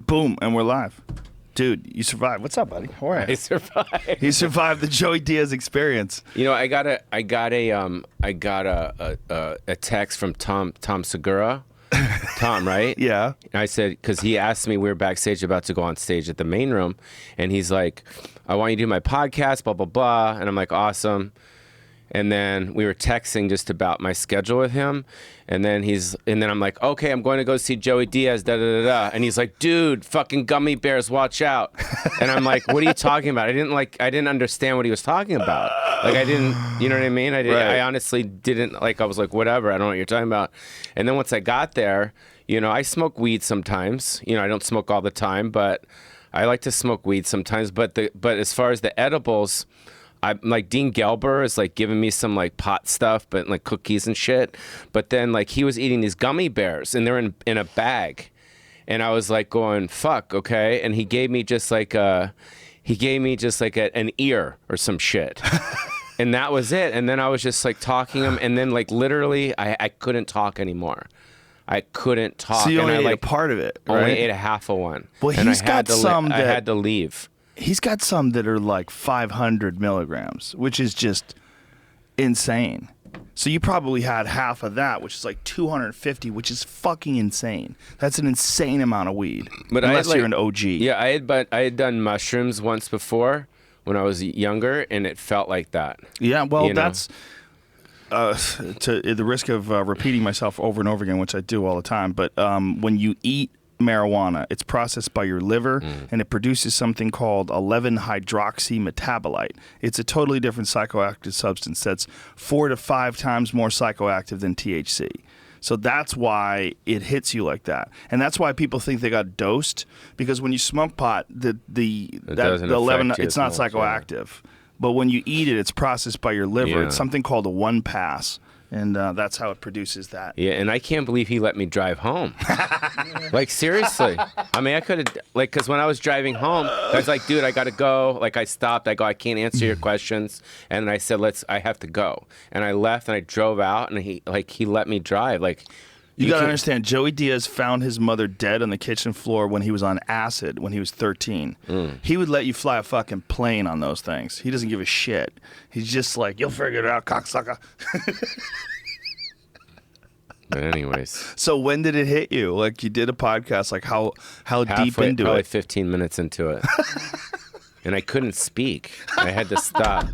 Boom, and we're live. Dude, you survived. What's up, buddy? How are you? I survived. You survived the Joey Diaz experience. You know, I got a text from Tom Segura. Tom, right? Yeah. And I said, because he asked me, we were backstage about to go on stage at the main room, and he's like, I want you to do my podcast, blah, blah, blah. And I'm like, awesome. And then we were texting just about my schedule with him. And then I'm like, okay, I'm going to go see Joey Diaz, da da da da. And he's like, dude, fucking gummy bears, watch out. And I'm like, what are you talking about? I didn't understand what he was talking about. Like, I didn't, you know what I mean? I honestly didn't, like, I was like, whatever, I don't know what you're talking about. And then once I got there, you know, I smoke weed sometimes. You know, I don't smoke all the time, but I like to smoke weed sometimes. But as far as the edibles, I'm like, Dean Gelber is like giving me some like pot stuff, but like cookies and shit. But then like he was eating these gummy bears and they're in a bag. And I was like going, fuck, okay. And he gave me just like an ear or some shit. And that was it. And then I was just like talking him. And then like literally I couldn't talk anymore. I couldn't talk. So you only ate a part of it, right? Only ate a half of one. Well, and he's got some I had to leave. He's got some that are like 500 milligrams, which is just insane. So you probably had half of that, which is like 250, which is fucking insane. That's an insane amount of weed. But unless you're an OG. Yeah, I had done mushrooms once before when I was younger, and it felt like that. Yeah, well, that's to the risk of repeating myself over and over again, which I do all the time. But when you eat marijuana, it's processed by your liver and it produces something called 11-hydroxy metabolite. It's a totally different psychoactive substance that's 4 to 5 times more psychoactive than THC. So that's why it hits you like that. And that's why people think they got dosed, because when you smoke pot, the 11, it's not psychoactive. Yeah. But when you eat it, it's processed by your liver. Yeah. It's something called a 1-pass. And that's how it produces that. Yeah, and I can't believe he let me drive home. Like, seriously. I mean, I could have, like, because when I was driving home, I was like, dude, I got to go. Like, I stopped. I go, I can't answer your questions. And I said, I have to go. And I left and I drove out and he let me drive. Like, you got to understand, Joey Diaz found his mother dead on the kitchen floor when he was on acid when he was 13. He would let you fly a fucking plane on those things. He doesn't give a shit. He's just like, you'll figure it out, cocksucker. But anyways. So when did it hit you? Like, you did a podcast, like how deep into probably it? 15 minutes into it. And I couldn't speak. I had to stop.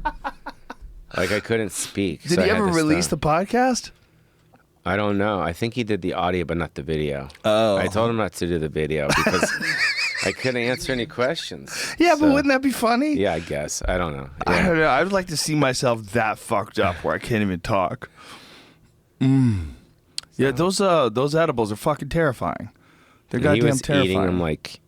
Like, I couldn't speak. Did he ever release the podcast? I don't know. I think he did the audio, but not the video. Oh. I told him not to do the video because I couldn't answer any questions. Yeah, but wouldn't that be funny? Yeah, I guess. I don't know. Yeah. I don't know. I would like to see myself that fucked up where I can't even talk. Yeah, those edibles are fucking terrifying. They're goddamn terrifying. Eating them like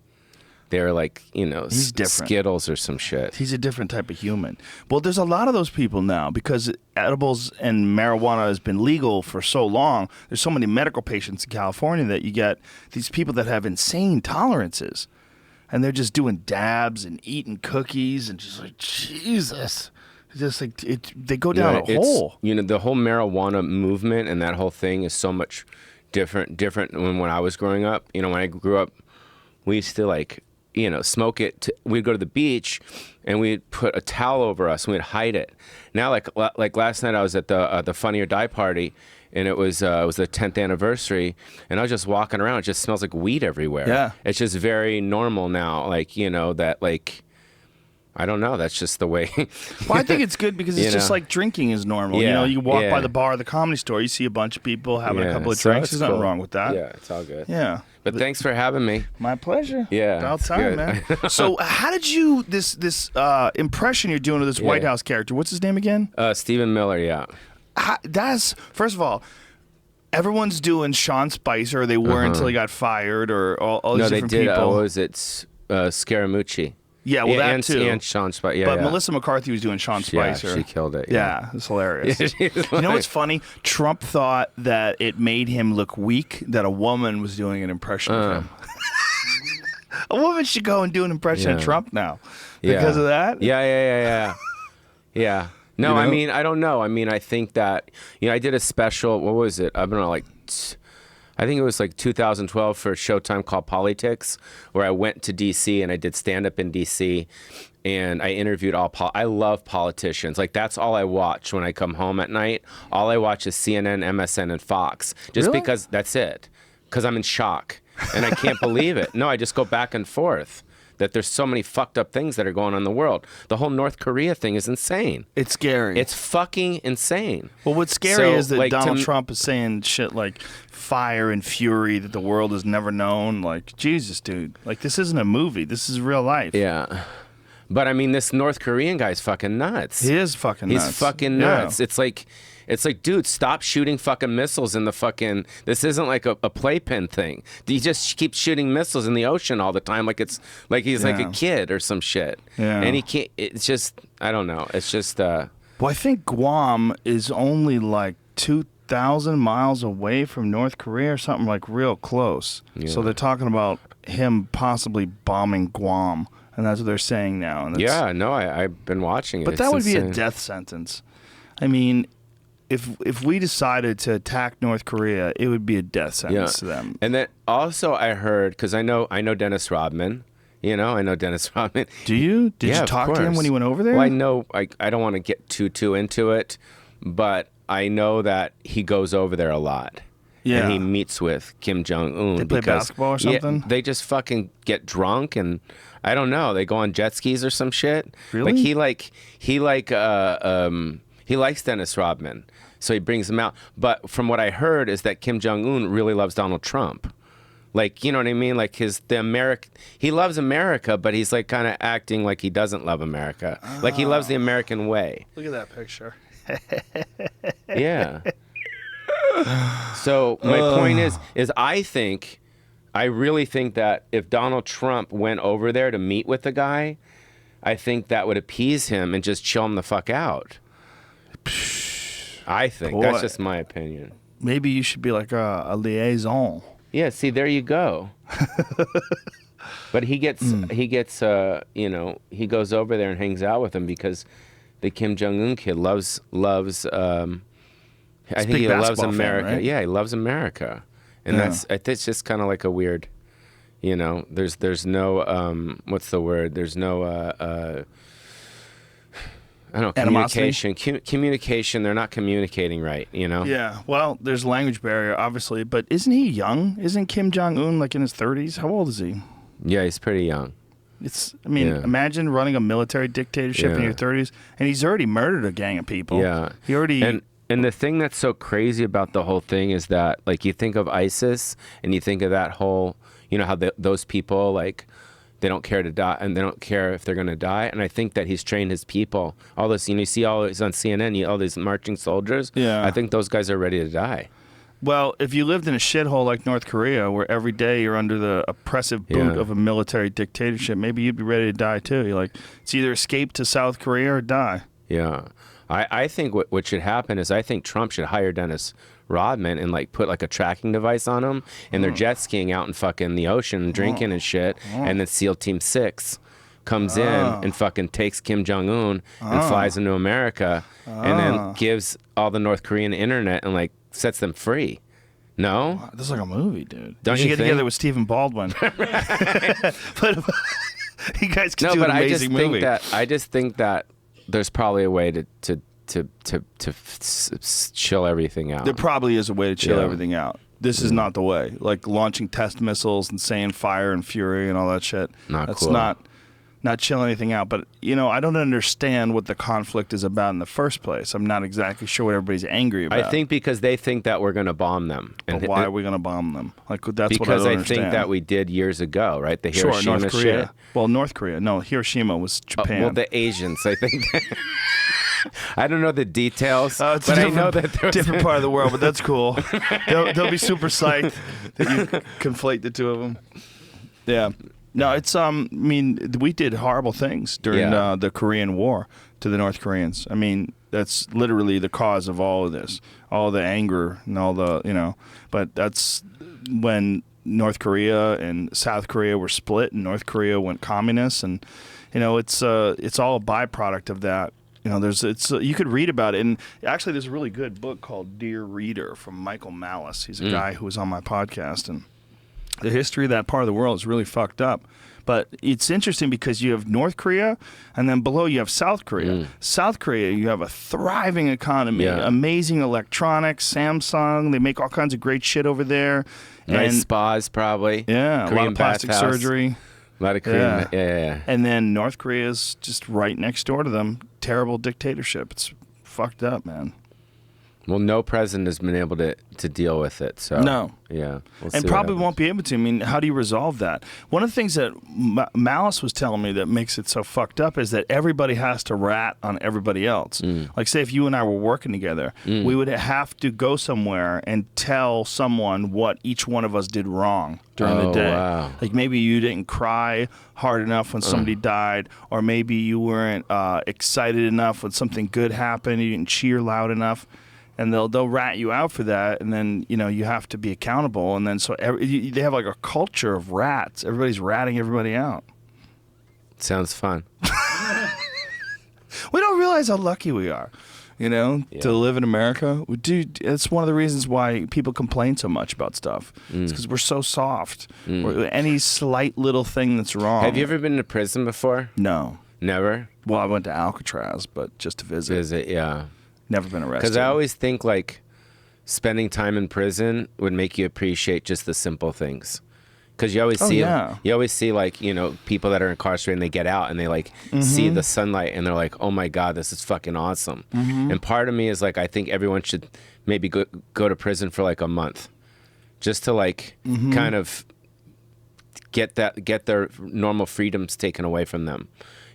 they're like, you know, Skittles or some shit. He's a different type of human. Well, there's a lot of those people now because edibles and marijuana has been legal for so long. There's so many medical patients in California that you get these people that have insane tolerances. And they're just doing dabs and eating cookies and just like, Jesus. Just like they go down a hole. You know, the whole marijuana movement and that whole thing is so much different than when I was growing up. You know, when I grew up, we used to like, you know, smoke it. We'd go to the beach and we'd put a towel over us and we'd hide it. Now, like last night, I was at the Funny or Die party, and it was the 10th anniversary, and I was just walking around. It just smells like weed everywhere. Yeah, it's just very normal now. Like, you know, that like. I don't know. That's just the way. Well, I think it's good because it's just like drinking is normal. Yeah, you know, you walk by the bar or the comedy store, you see a bunch of people having a couple of drinks. There's nothing wrong with that. Yeah, it's all good. Yeah. But thanks for having me. My pleasure. Yeah. About time, man. So how did you, this impression you're doing of this White House character, what's his name again? Stephen Miller, yeah. First of all, everyone's doing Sean Spicer, or they were until he got fired, or all these different people. No, they did, Scaramucci. Yeah, well, that too. And Sean Spicer. Yeah, but Melissa McCarthy was doing Sean Spicer. Yeah, she killed it. Yeah, it's hilarious. You know what's funny? Trump thought that it made him look weak that a woman was doing an impression of him. A woman should go and do an impression of Trump now because of that. Yeah. No, You know? I mean, I don't know. I mean, I think that, you know, I did a special, what was it? I don't know, like I think it was like 2012 for a Showtime called Politics, where I went to D.C. and I did stand-up in D.C. and I interviewed I love politicians. Like, that's all I watch when I come home at night. All I watch is CNN, MSN, and Fox. Just Really? because that's it. Because I'm in shock. And I can't believe it. No, I just go back and forth. That there's so many fucked up things that are going on in the world. The whole North Korea thing is insane. It's scary. It's fucking insane. Well, what's scary is that like, Donald Trump is saying shit like fire and fury that the world has never known. Like, Jesus, dude. Like, this isn't a movie. This is real life. Yeah. But, I mean, this North Korean guy's fucking nuts. He is fucking nuts. He's fucking nuts. Yeah. It's like, dude, stop shooting fucking missiles in the fucking... This isn't like a playpen thing. He just keeps shooting missiles in the ocean all the time like it's like he's like a kid or some shit. Yeah. And he can't... It's just... I don't know. It's just... Well, I think Guam is only like 2,000 miles away from North Korea or something, like real close. Yeah. So they're talking about him possibly bombing Guam. And that's what they're saying now. And yeah, no, I've been watching it. But that would be a death sentence. I mean... If we decided to attack North Korea, it would be a death sentence to them. And then also I heard, because I know Dennis Rodman. You know, I know Dennis Rodman. Do you? Did you talk to him when he went over there? Well, I know. I don't want to get too into it, but I know that he goes over there a lot. Yeah. And he meets with Kim Jong-un. They play basketball or something? Yeah, they just fucking get drunk and I don't know. They go on jet skis or some shit. Really? He likes Dennis Rodman. So he brings him out. But from what I heard is that Kim Jong-un really loves Donald Trump. Like, you know what I mean? Like he loves America, but he's like kind of acting like he doesn't love America. Oh. Like he loves the American way. Look at that picture. Yeah. So my point is I really think that if Donald Trump went over there to meet with the guy, I think that would appease him and just chill him the fuck out. I think. That's just my opinion. Maybe you should be like a liaison. Yeah, see, there you go. But he gets, he goes over there and hangs out with him because the Kim Jong-un kid loves I think he loves America. Fan, right? Yeah, he loves America. And it's just kind of like a weird, there's no, what's the word? There's no, I don't know, communication. They're not communicating right, Yeah, well, there's a language barrier, obviously, but isn't he young? Isn't Kim Jong-un like in his 30s? How old is he? Yeah, he's pretty young. Imagine running a military dictatorship in your 30s, and he's already murdered a gang of people. Yeah. He already... And the thing that's so crazy about the whole thing is that, like, you think of ISIS, and you think of that whole, how those people, like... They don't care to die, and they don't care if they're going to die. And I think that he's trained his people. All this, you see all this on CNN, all these marching soldiers. Yeah. I think those guys are ready to die. Well, if you lived in a shithole like North Korea, where every day you're under the oppressive boot of a military dictatorship, maybe you'd be ready to die too. You're like, it's either escape to South Korea or die. Yeah. I think what should happen is I think Trump should hire Dennis Rodman and like put like a tracking device on him, and they're jet skiing out in fucking the ocean and drinking and shit, and then SEAL Team 6 comes in and fucking takes Kim Jong-un and flies into America and then gives all the North Korean internet and like sets them free. No? This is like a movie, dude. Don't you get think? together with Stephen Baldwin. But you guys could do an amazing movie. I just think that there's probably a way to chill everything out. There probably is a way to chill everything out. This is not the way. Like launching test missiles and saying fire and fury and all that shit. That's cool. Not chill anything out. But, I don't understand what the conflict is about in the first place. I'm not exactly sure what everybody's angry about. I think because they think that we're going to bomb them. And why are we going to bomb them? Like, that's what I don't understand. Because I think that we did years ago, right? The Hiroshima North Korea. shit. Well, North Korea. No, Hiroshima was Japan. Well, the Asians, I think. I don't know the details, but I know that there's different part of the world, but that's cool. They'll be super psyched that you conflate the two of them. Yeah. No, it's we did horrible things during the Korean War to the North Koreans. I mean, that's literally the cause of all of this, all the anger and all the, but that's when North Korea and South Korea were split and North Korea went communist, and it's all a byproduct of that. You know, you could read about it, and actually, there's a really good book called Dear Reader from Michael Malice. He's a guy who was on my podcast, and the history of that part of the world is really fucked up. But it's interesting because you have North Korea, and then below you have South Korea. South Korea, you have a thriving economy, amazing electronics, Samsung. They make all kinds of great shit over there. Nice and, spas, probably. Yeah, Korean a lot of plastic bathhouse. surgery. A lot of Korean. Yeah. And then North Korea is just right next door to them. Terrible dictatorship. It's fucked up, man. Well, no president has been able to deal with it. So No. Yeah. We'll And see probably what won't be able to. I mean, how do you resolve that? One of the things that Malice was telling me that makes it so fucked up is that everybody has to rat on everybody else. Like, say if you and I were working together, we would have to go somewhere and tell someone what each one of us did wrong during the day. Wow. Like, maybe you didn't cry hard enough when somebody died, or maybe you weren't excited enough when something good happened, you didn't cheer loud enough. And they'll rat you out for that, and then you have to be accountable. And then they have like a culture of rats. Everybody's ratting everybody out. Sounds fun. We don't realize how lucky we are, to live in America. It's one of the reasons why people complain so much about stuff. It's because we're so soft. Any slight little thing that's wrong. Have you ever been to prison before? No. Never? Well, I went to Alcatraz, but just to visit. Yeah. Never been arrested. Because I always think like spending time in prison would make you appreciate just the simple things. Because you always see like, people that are incarcerated and they get out and they like see the sunlight and they're like, oh my God, this is fucking awesome. And part of me is like, I think everyone should maybe go to prison for like a month just to like kind of get their normal freedoms taken away from them.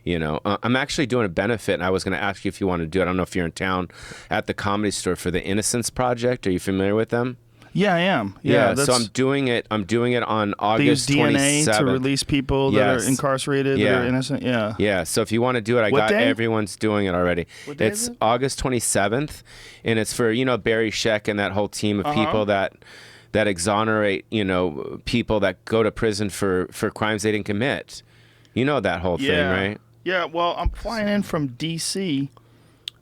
I'm actually doing a benefit, and I was going to ask you if you want to do it. I don't know if you're in town at the Comedy Store for the Innocence Project. Are you familiar with them? Yeah, I am. Yeah, so I'm doing it on August 27th. They use DNA to release people that are incarcerated, that are innocent. Yeah. Yeah, so if you want to do it, everyone's doing it already. What day It's is it? August 27th, and it's for, Barry Scheck and that whole team of people that exonerate, people that go to prison for crimes they didn't commit. You know that whole thing, right? Yeah, well, I'm flying in from D.C.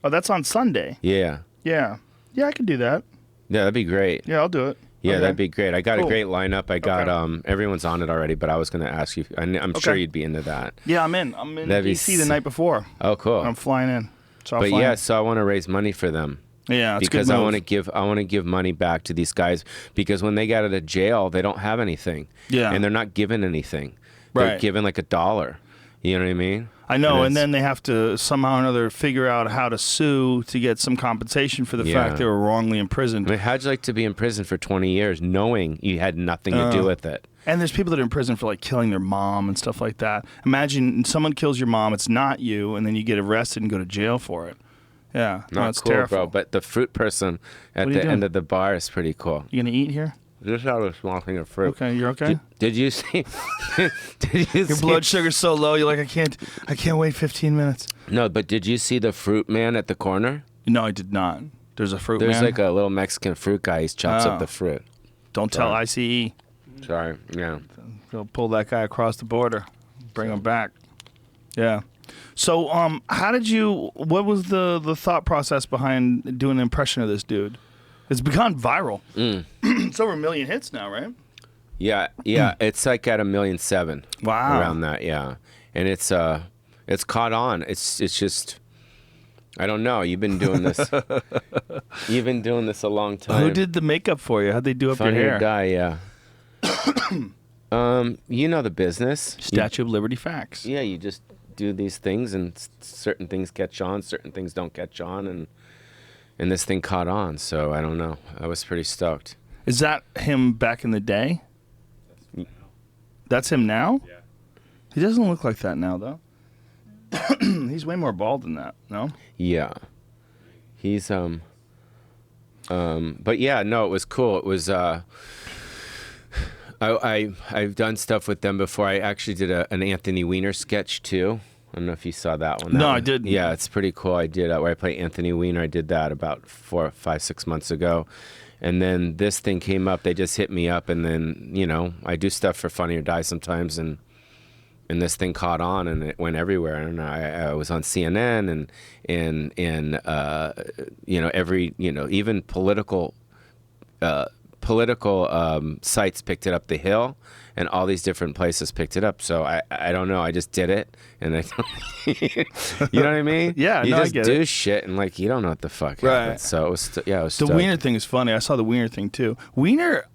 Oh, that's on Sunday. Yeah. Yeah, I could do that. Yeah, that'd be great. Yeah, I'll do it. Yeah, Okay. that'd be great. I got Cool. a great lineup. I got everyone's on it already, but I was going to ask you. I'm sure you'd be into that. Yeah, I'm in. I'm in D.C. the night before. Oh, cool. I'm flying in. So So I want to raise money for them. Yeah, it's because a good I move. want to give money back to these guys because when they get out of jail, they don't have anything. Yeah. And they're not given anything. They're Right. given like $1. You know what I mean? I know, and then they have to somehow or another figure out how to sue to get some compensation for the fact they were wrongly imprisoned. I mean, how'd you like to be in prison for 20 years knowing you had nothing to do with it? And there's people that are in prison for like killing their mom and stuff like that. Imagine someone kills your mom, it's not you, and then you get arrested and go to jail for it. Yeah, Not it's cool, terrible. bro. But the fruit person at What are the you end doing? of the bar is pretty cool. You gonna eat here? Just out a small thing of fruit. Okay, you're okay. Did you see? Your blood sugar's so low, you're like, I can't wait 15 minutes. No, but did you see the fruit man at the corner? No, I did not. There's a fruit There's man. like a little Mexican fruit guy. He chops Oh. up the fruit. Don't tell ICE. Sorry. Yeah. Go pull that guy across the border. Bring him back. Yeah. So, how did you? What was the thought process behind doing an impression of this dude? It's become viral. It's over 1 million hits now, right? Yeah. It's like at 1,700,000. Wow. Around that. Yeah. And it's caught on. It's just. I don't know. You've been doing this. You've been doing this a long time. Who did the makeup for you? How'd they do up Funny your hair? guy, yeah. You know the business. Statue of Liberty facts. Yeah, you just do these things, and certain things catch on, certain things don't catch on, and this thing caught on. So I don't know. I was pretty stoked. Is that him back in the day? That's him now? Yeah. He doesn't look like that now, though. He's way more bald than that, no? Yeah, he's but yeah, no, it was cool. It was I've done stuff with them before. I actually did an Anthony Weiner sketch too. I don't know if you saw that one. No, I didn't. Yeah, it's pretty cool. I did where I play Anthony Weiner. I did that about 4, 5, 6 months ago. And then this thing came up. They just hit me up, and then I do stuff for Funny or Die sometimes, and and this thing caught on, and it went everywhere. And I was on CNN and in every even political sites picked it up. The Hill and all these different places picked it up. So I don't know. I just did it, and I you know what I mean? Yeah, you just I get do it. shit, and like you don't know what the fuck Right. happened. So it was it was The Weiner thing is funny. I saw the Weiner thing too.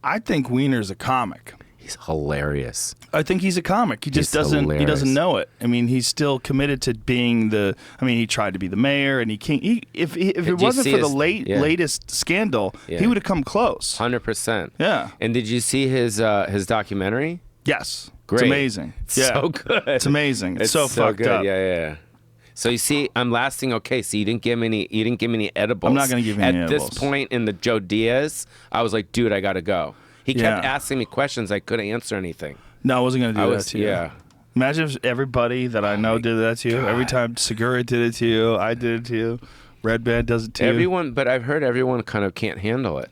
I think Weiner's a comic. He's hilarious. I think he's a comic. He just He's doesn't. hilarious. He doesn't know it. I mean, he's still committed to being the. I mean, he tried to be the mayor, and he can't. If it wasn't for the latest scandal, he would have come close. 100%. Yeah. And did you see his documentary? Yes. Great. It's amazing. Yeah. So good. It's amazing. It's so fucked good. up. Yeah. So you see, I'm lasting okay. So you didn't give me any edibles. I'm not gonna give you any edibles. At this point in the Joe Diaz, I was like, dude, I gotta go. He kept asking me questions. I couldn't answer anything. No, I wasn't going to do that to you. Yeah. Imagine if everybody that I know did that to you. God. Every time Segura did it to you, I did it to you. Red Band does it to you. But I've heard everyone kind of can't handle it.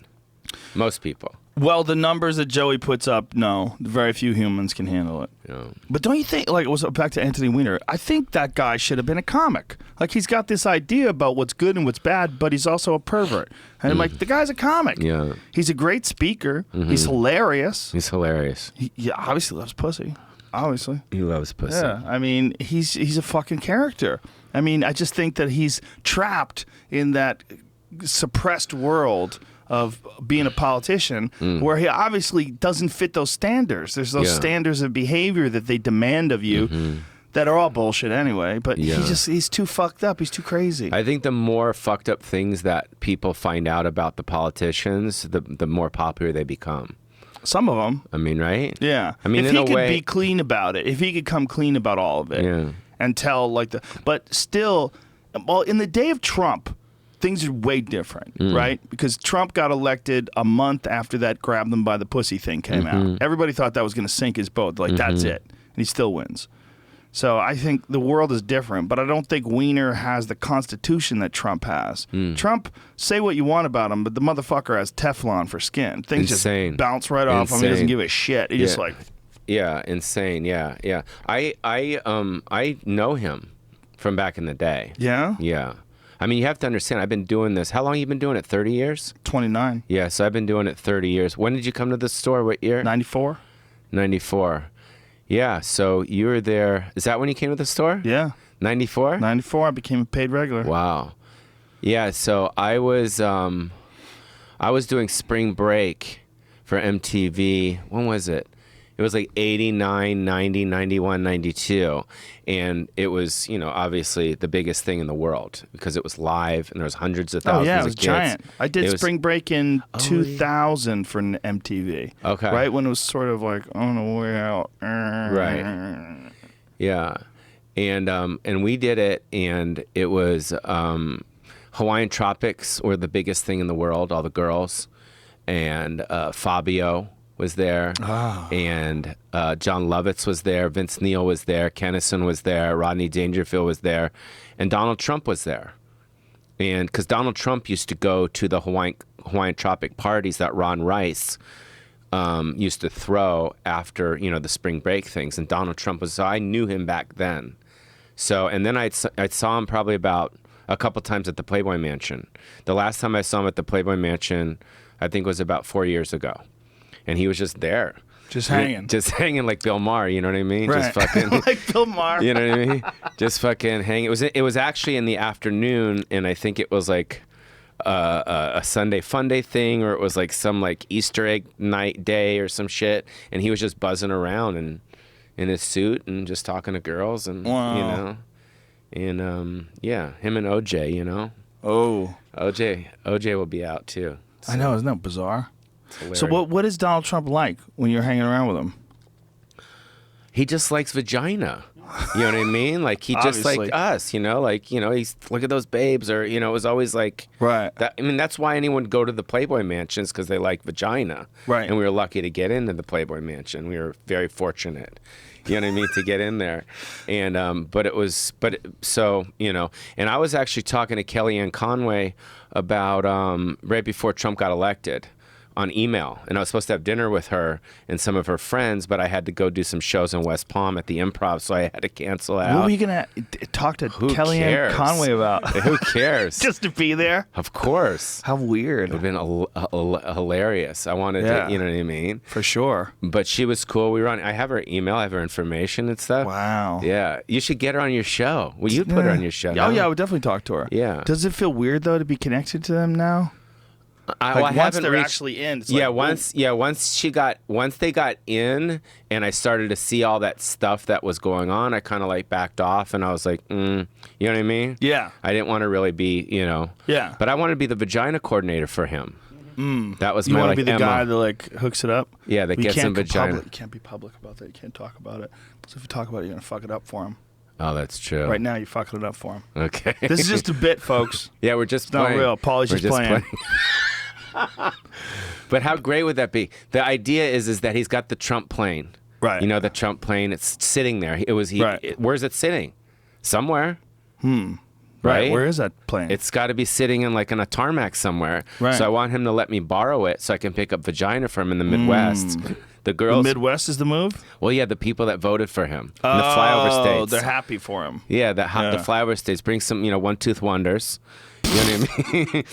Most people. Well, the numbers that Joey puts up, no. Very few humans can handle it. Yeah. But don't you think, like, it was back to Anthony Weiner, I think that guy should have been a comic. Like, he's got this idea about what's good and what's bad, but he's also a pervert. And I'm like, the guy's a comic. Yeah. He's a great speaker. He's hilarious. He's hilarious. He obviously loves pussy. Obviously. He loves pussy. Yeah. I mean, he's a fucking character. I mean, I just think that he's trapped in that suppressed world of being a politician where he obviously doesn't fit those standards. There's those standards of behavior that they demand of you that are all bullshit anyway, but he's too fucked up. He's too crazy. I think the more fucked up things that people find out about the politicians, the more popular they become. Some of them. I mean, right? Yeah. I mean, if in he a could way, be clean about it, if he could come clean about all of it and tell but still, well, in the day of Trump, things are way different, right? Because Trump got elected a month after that grab them by the pussy thing came out. Everybody thought that was going to sink his boat. Like, that's it. And he still wins. So I think the world is different, but I don't think Weiner has the constitution that Trump has. Trump, say what you want about him, but the motherfucker has Teflon for skin. Things just bounce right off him. He doesn't give a shit. He just like... Yeah, insane. Yeah. I know him from back in the day. Yeah? Yeah. I mean, you have to understand, I've been doing this. How long have you been doing it? 30 years? 29. Yeah, so I've been doing it 30 years. When did you come to the store? What year? 94. 94. Yeah, so you were there. Is that when you came to the store? Yeah. 94? 94, I became a paid regular. Wow. Yeah, so I was doing spring break for MTV. When was it? It was like 89, 90, 91, 92. And it was, obviously the biggest thing in the world because it was live and there was hundreds of thousands of kids. Oh, yeah, it was giant. I did spring break in 2000 for an MTV. Okay. Right when it was sort of like on the way out. Right. Yeah. And we did it, and it was Hawaiian Tropics were the biggest thing in the world, all the girls. And Fabio was there, and John Lovitz was there, Vince Neil was there, Kennison was there, Rodney Dangerfield was there, and Donald Trump was there. And because Donald Trump used to go to the Hawaiian Tropic parties that Ron Rice used to throw after, the spring break things, and Donald Trump so I knew him back then. So, and then I saw him probably about a couple times at the Playboy Mansion. The last time I saw him at the Playboy Mansion, I think was about 4 years ago. And he was just there. Just hanging. Just hanging like Bill Maher, you know what I mean? Right. Just fucking like Bill Maher. You know what I mean? Just fucking hanging. It was actually in the afternoon, and I think it was like a Sunday fun day thing, or it was like some like Easter egg night day or some shit. And he was just buzzing around and in his suit and just talking to girls and Wow. And yeah, him and OJ, Oh. OJ will be out too. So. I know, isn't that bizarre? So what is Donald Trump like when you're hanging around with him? He just likes vagina. You know what I mean? Like he just like us, like, he's look at those babes, or, it was always like right. That, I mean, that's why anyone would go to the Playboy Mansions, because they like vagina. Right. And we were lucky to get into the Playboy Mansion. We were very fortunate. You know what I mean, to get in there. And and I was actually talking to Kellyanne Conway about right before Trump got elected. on email, and I was supposed to have dinner with her and some of her friends, but I had to go do some shows in West Palm at the Improv, so I had to cancel out. What were you gonna talk to Kellyanne cares? Conway about? Who cares? Just to be there? Of course. How weird. It would have been hilarious. I wanted to, you know what I mean? For sure. But she was cool. We were on. I have her email. I have her information and stuff. Wow. Yeah. You should get her on your show. Well, you'd put her on your show. Oh, yeah, I would definitely talk to her. Yeah. Does it feel weird, though, to be connected to them now? Once they're actually in. It's once they got in, and I started to see all that stuff that was going on, I kind of like backed off, and I was like, you know what I mean? Yeah. I didn't want to really be, Yeah. But I wanted to be the vagina coordinator for him. That was You my want like to be the Emma. guy that like hooks it up? Yeah, that gets in vagina. You can't be public about that. You can't talk about it. So if you talk about it, you're gonna fuck it up for him. Oh, that's true. Right now, you're fucking it up for him. Okay. This is just a bit, folks. Yeah, we're just It's not real. Pauly's just playing. But how great would that be? The idea is that he's got the Trump plane. Right. You know, the Trump plane. It's sitting there. Right. Where's it sitting? Somewhere. Right. Where is that plane? It's got to be sitting in a tarmac somewhere. Right. So I want him to let me borrow it so I can pick up vagina for him in the Midwest. The girls. The Midwest is the move? Well, yeah, the people that voted for him. In the flyover states. Oh, they're happy for him. Yeah, the flyover states. Bring some, one-tooth wonders. You know what I mean?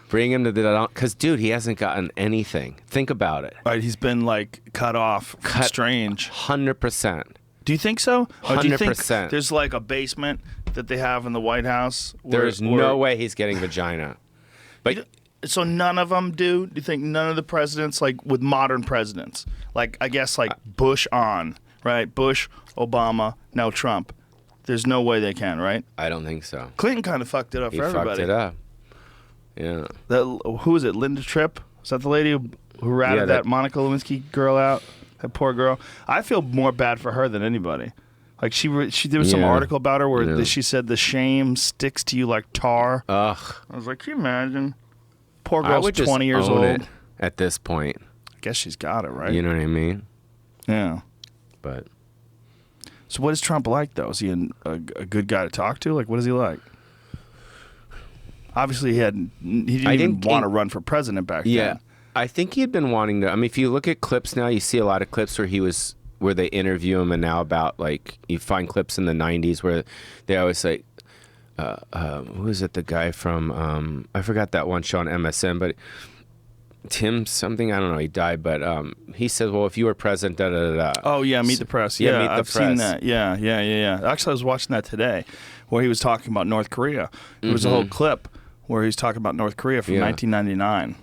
Bring him to the, because dude, he hasn't gotten anything. Think about it. Right, he's been cut off. Strange. 100%. Do you think so? 100%. Do you think there's a basement that they have in the White House? There's no way he's getting vagina. But so none of them do? Do you think none of the presidents, with modern presidents, I guess Bush on, right? Bush, Obama, now Trump. There's no way they can, right? I don't think so. Clinton kind of fucked it up for everybody. He fucked it up. Yeah. Who was it? Linda Tripp? Was that the lady who ratted that Monica Lewinsky girl out? That poor girl. I feel more bad for her than anybody. There was some article about her where she said the shame sticks to you like tar. Ugh. I was like, can you imagine? Poor girl's I would 20 years just own old. it at this point. I guess she's got it, right? You know what I mean? Yeah. But. So what is Trump like, though? Is he a good guy to talk to? What is he like? Obviously, he didn't even want to run for president back then. I think he had been wanting to. I mean, if you look at clips now, you see a lot of clips where they interview him, and now about you find clips in the 90s where they always say, who is it? The guy from I forgot that one show on MSN, but Tim something, I don't know. He died, but he said, "Well, if you were president, da da da." Oh yeah, Meet the Press. Yeah, Meet the I've Press. seen that. Yeah. Actually, I was watching that today, where he was talking about North Korea. There was a whole clip where he was talking about North Korea from 1999.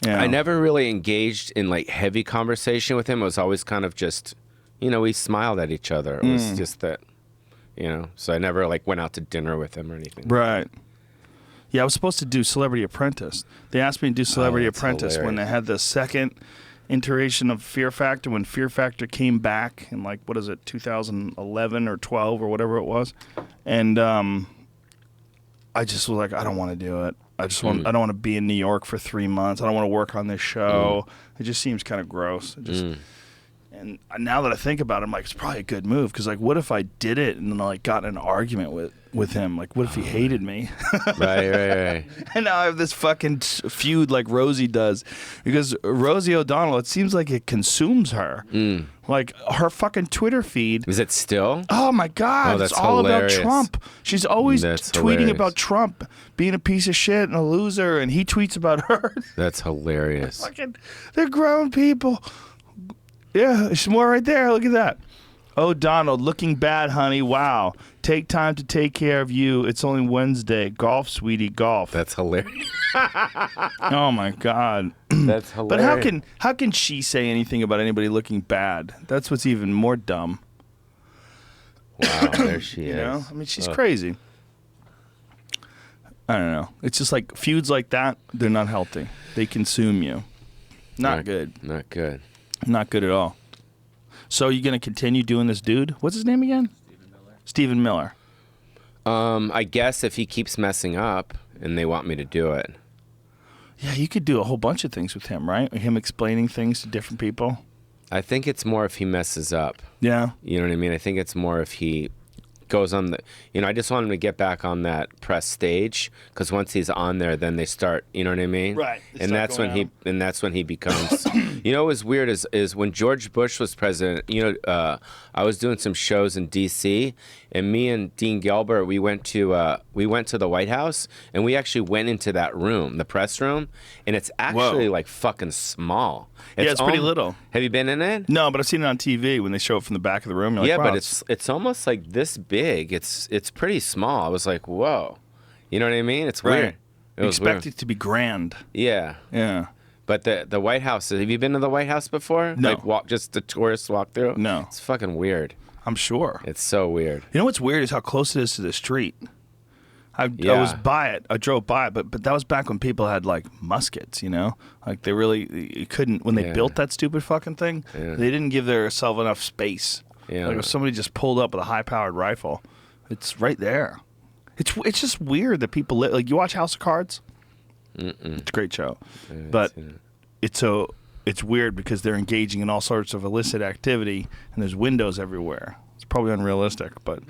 Yeah. I never really engaged in heavy conversation with him. It was always kind of just, we smiled at each other. It was just that, So I never went out to dinner with him or anything. Right. Yeah, I was supposed to do Celebrity Apprentice. They asked me to do Celebrity Apprentice when they had the second iteration of Fear Factor, when Fear Factor came back in 2011 or 12 or whatever it was. And I just was like, I don't want to do it. I don't want to be in New York for 3 months. I don't want to work on this show. It just seems kind of gross. And now that I think about it, I'm like, it's probably a good move, because what if I did it and then got in an argument with him? What if he hated me? Right. And now I have this fucking feud like Rosie does, because Rosie O'Donnell, it seems like it consumes her. Her fucking Twitter feed. Is it still? Oh my God! That's it's all hilarious. about Trump. She's always tweeting hilarious. about Trump being a piece of shit and a loser, and he tweets about her. That's hilarious. They're grown people. Yeah, there's more right there. Look at that. Oh, Donald, looking bad, honey. Wow. Take time to take care of you. It's only Wednesday. Golf, sweetie, golf. That's hilarious. Oh my God. That's hilarious. But how can she say anything about anybody looking bad? That's what's even more dumb. Wow, there she is. I mean, she's crazy. I don't know. It's just feuds like that, they're not healthy. They consume you. Not good. Not good. Not good at all. So you're going to continue doing this dude? What's his name again? Stephen Miller. I guess if he keeps messing up and they want me to do it. Yeah, you could do a whole bunch of things with him, right? Him explaining things to different people. I think it's more if he messes up. Yeah. You know what I mean? I think it's more if he goes on the, I just want him to get back on that press stage, because once he's on there, then they start, you know what I mean? Right. And that's when he becomes, what was weird is when George Bush was president, I was doing some shows in D.C., and me and Dean Gelber, we went to the White House, and we actually went into that room, the press room, and it's actually like fucking small. It's pretty little. Have you been in it? No, but I've seen it on TV when they show it from the back of the room. You're like, Yeah, wow, but it's almost like this big. It's pretty small. I was like, whoa. You know what I mean? It's weird. It was expect weird. it to be grand. Yeah. Yeah. But the White House, have you been to the White House before? No. Like just the tourist walk through? No. It's fucking weird. I'm sure. It's so weird. You know what's weird is how close it is to the street. I was by it. I drove by it, but that was back when people had like muskets, Like they really you couldn't, when they built that stupid fucking thing, they didn't give themselves enough space. Yeah. Like if somebody just pulled up with a high-powered rifle, it's right there. It's just weird that people like, you watch House of Cards? It's a great show. But it's weird because they're engaging in all sorts of illicit activity, and there's windows everywhere. It's probably unrealistic, but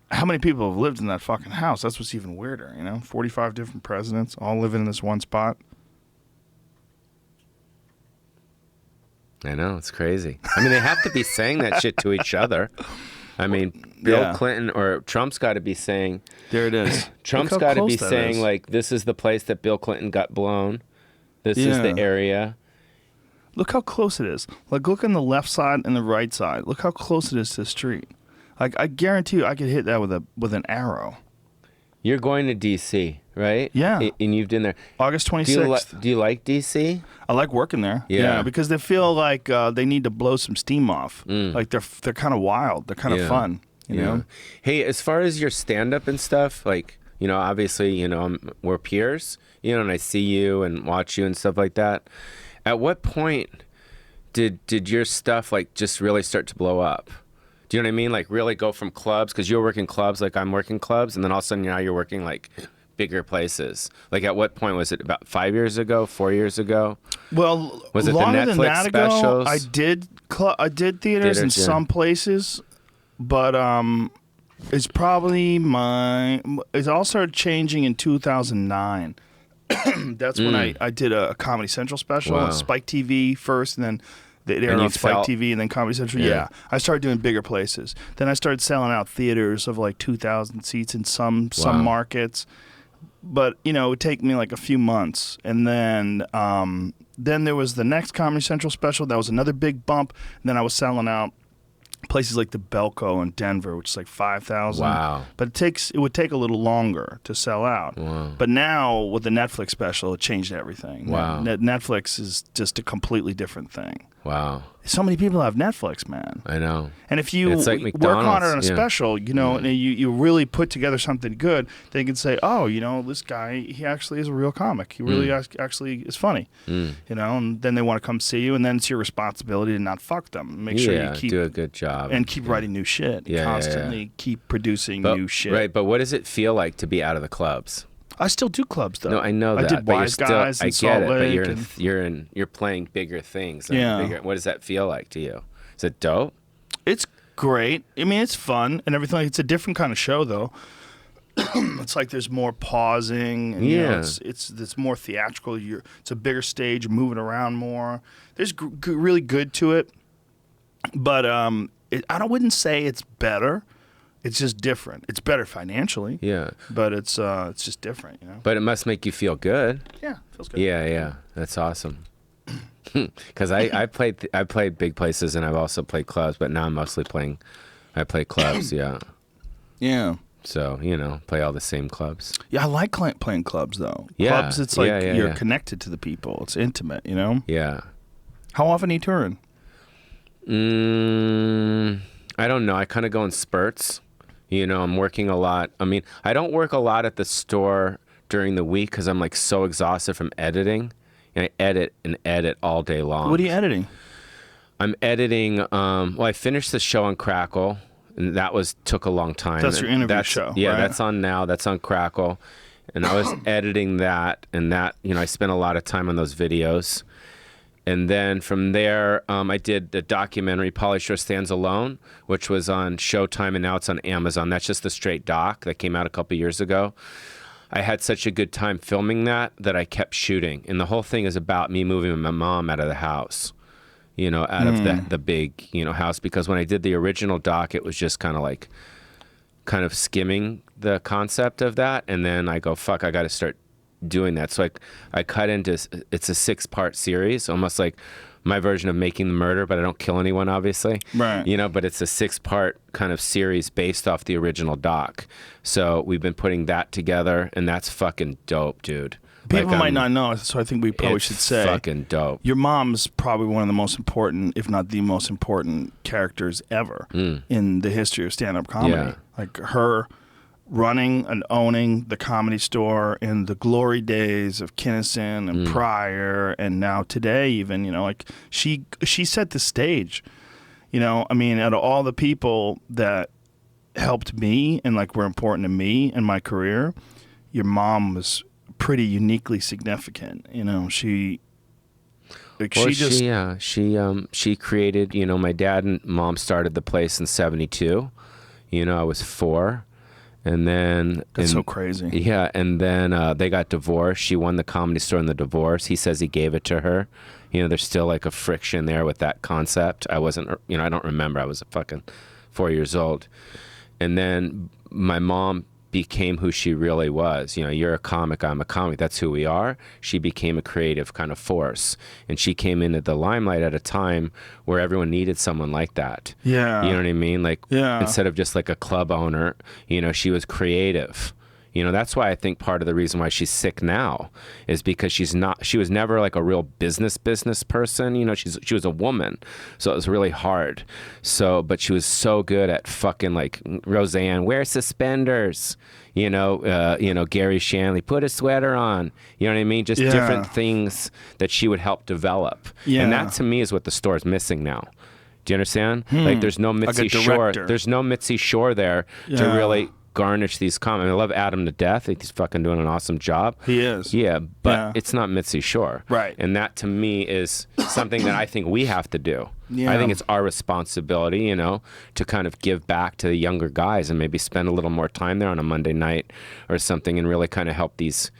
how many people have lived in that fucking house? That's what's even weirder, 45 different presidents all living in this one spot. I know, it's crazy. I mean, they have to be saying that shit to each other. I mean, Bill Clinton or Trump's got to be saying. There it is. Trump's got to be saying, like, this is the place that Bill Clinton got blown. This is the area. Look how close it is. Like, look on the left side and the right side. Look how close it is to the street. Like, I guarantee you I could hit that with an arrow. You're going to D.C., right? Yeah. And you've been there. August 26th. Do you like D.C.? I like working there. Yeah. Because they feel like they need to blow some steam off. Like, they're kind of wild. They're kind of fun, you know? Hey, as far as your stand-up and stuff, like, obviously, we're peers, and I see you and watch you and stuff like that. At what point did your stuff, like, just really start to blow up? Do you know what I mean? Like, really go from clubs, because you're working clubs like I'm working clubs, and then all of a sudden now you're working, like, bigger places. Like, at what point? Was it about 5 years ago, 4 years ago? Well, was it longer the Netflix than that specials? ago, I did theaters in some places, but it's probably it all started changing in 2009. That's when I did a Comedy Central special on Spike TV first, and then they aired on Spike TV and then Comedy Central. Yeah. I started doing bigger places. Then I started selling out theaters of like 2,000 seats in some markets. But, it would take me like a few months. And then there was the next Comedy Central special. That was another big bump. And then I was selling out places like the Belco in Denver, which is like 5,000. Wow. But it would take a little longer to sell out. Wow. But now with the Netflix special, it changed everything. Wow. Netflix is just a completely different thing. Wow. So many people have Netflix, man. I know. And if you like work on it on a special, and you really put together something good, they can say, oh, this guy, he actually is a real comic. He really actually is funny. And then they want to come see you, and then it's your responsibility to not fuck them. Make sure you keep do a good job. And keep writing new shit. Constantly keep producing new shit. Right, but what does it feel like to be out of the clubs? I still do clubs, though. No, I know that. I did Wise Guys in Salt Lake. But you're playing bigger things. Yeah. What does that feel like to you? Is it dope? It's great. I mean, it's fun and everything. It's a different kind of show, though. It's like there's more pausing. And, it's more theatrical. It's a bigger stage. You're moving around more. There's really good to it. But I wouldn't say it's better. It's just different. It's better financially. Yeah. But it's just different, But it must make you feel good. Yeah, feels good. Yeah. That's awesome. Because I played big places and I've also played clubs, but now I'm mostly I play clubs, yeah. Yeah. So, play all the same clubs. Yeah, I like playing clubs, though. Yeah. Clubs, it's like you're connected to the people. It's intimate, Yeah. How often are you touring? I don't know. I kind of go in spurts. I'm working a lot. I mean, I don't work a lot at the store during the week because I'm like so exhausted from editing. And I edit all day long. What are you editing? I'm editing. I finished the show on Crackle, and that took a long time. That's your interview show. Yeah, right? That's on now. That's on Crackle, and I was editing that, and that I spent a lot of time on those videos, And then from there, I did the documentary Pauly Shore Stands Alone, which was on Showtime, and now it's on Amazon. That's just the straight doc that came out a couple years ago. I had such a good time filming that I kept shooting. And the whole thing is about me moving my mom out of the house, out of the big, house. Because when I did the original doc, it was just kind of skimming the concept of that. And then I go, fuck, I got to start doing that. So I cut into, it's a 6-part series, almost like my version of Making the Murder, but I don't kill anyone, obviously. Right. But it's a 6-part kind of series based off the original doc. So we've been putting that together, and that's fucking dope, dude. People might not know, so I think we probably should say. It's fucking dope. Your mom's probably one of the most important, if not the most important characters ever in the history of stand-up comedy. Yeah. Like her running and owning the Comedy Store in the glory days of Kinnison and Pryor, and now today even, she set the stage. I mean, out of all the people that helped me and were important to me in my career, your mom was pretty uniquely significant. She created, my dad and mom started the place in 72. I was 4. And then... That's so crazy. Yeah, and then they got divorced. She won the Comedy Store in the divorce. He says he gave it to her. There's still a friction there with that concept. I wasn't, I don't remember. I was fucking 4 years old. And then my mom became who she really was. You're a comic, I'm a comic. That's who we are. She became a creative kind of force. And she came into the limelight at a time where everyone needed someone like that. Yeah. You know what I mean? Instead of just a club owner, she was creative. That's why I think part of the reason why she's sick now is because she was never a real business person. She was a woman. So it was really hard. But she was so good at fucking Roseanne, wear suspenders, Gary Shanley, put a sweater on, you know what I mean? Just different things that she would help develop. Yeah. And that to me is what the store is missing now. Do you understand? There's no Mitzi Shore. There's no Mitzi Shore there to really garnish these comments. I love Adam to death. I think he's fucking doing an awesome job. He is. Yeah, but it's not Mitzi Shore. Right. And that to me is something that I think we have to do. Yeah. I think it's our responsibility, to kind of give back to the younger guys and maybe spend a little more time there on a Monday night or something and really kind of help these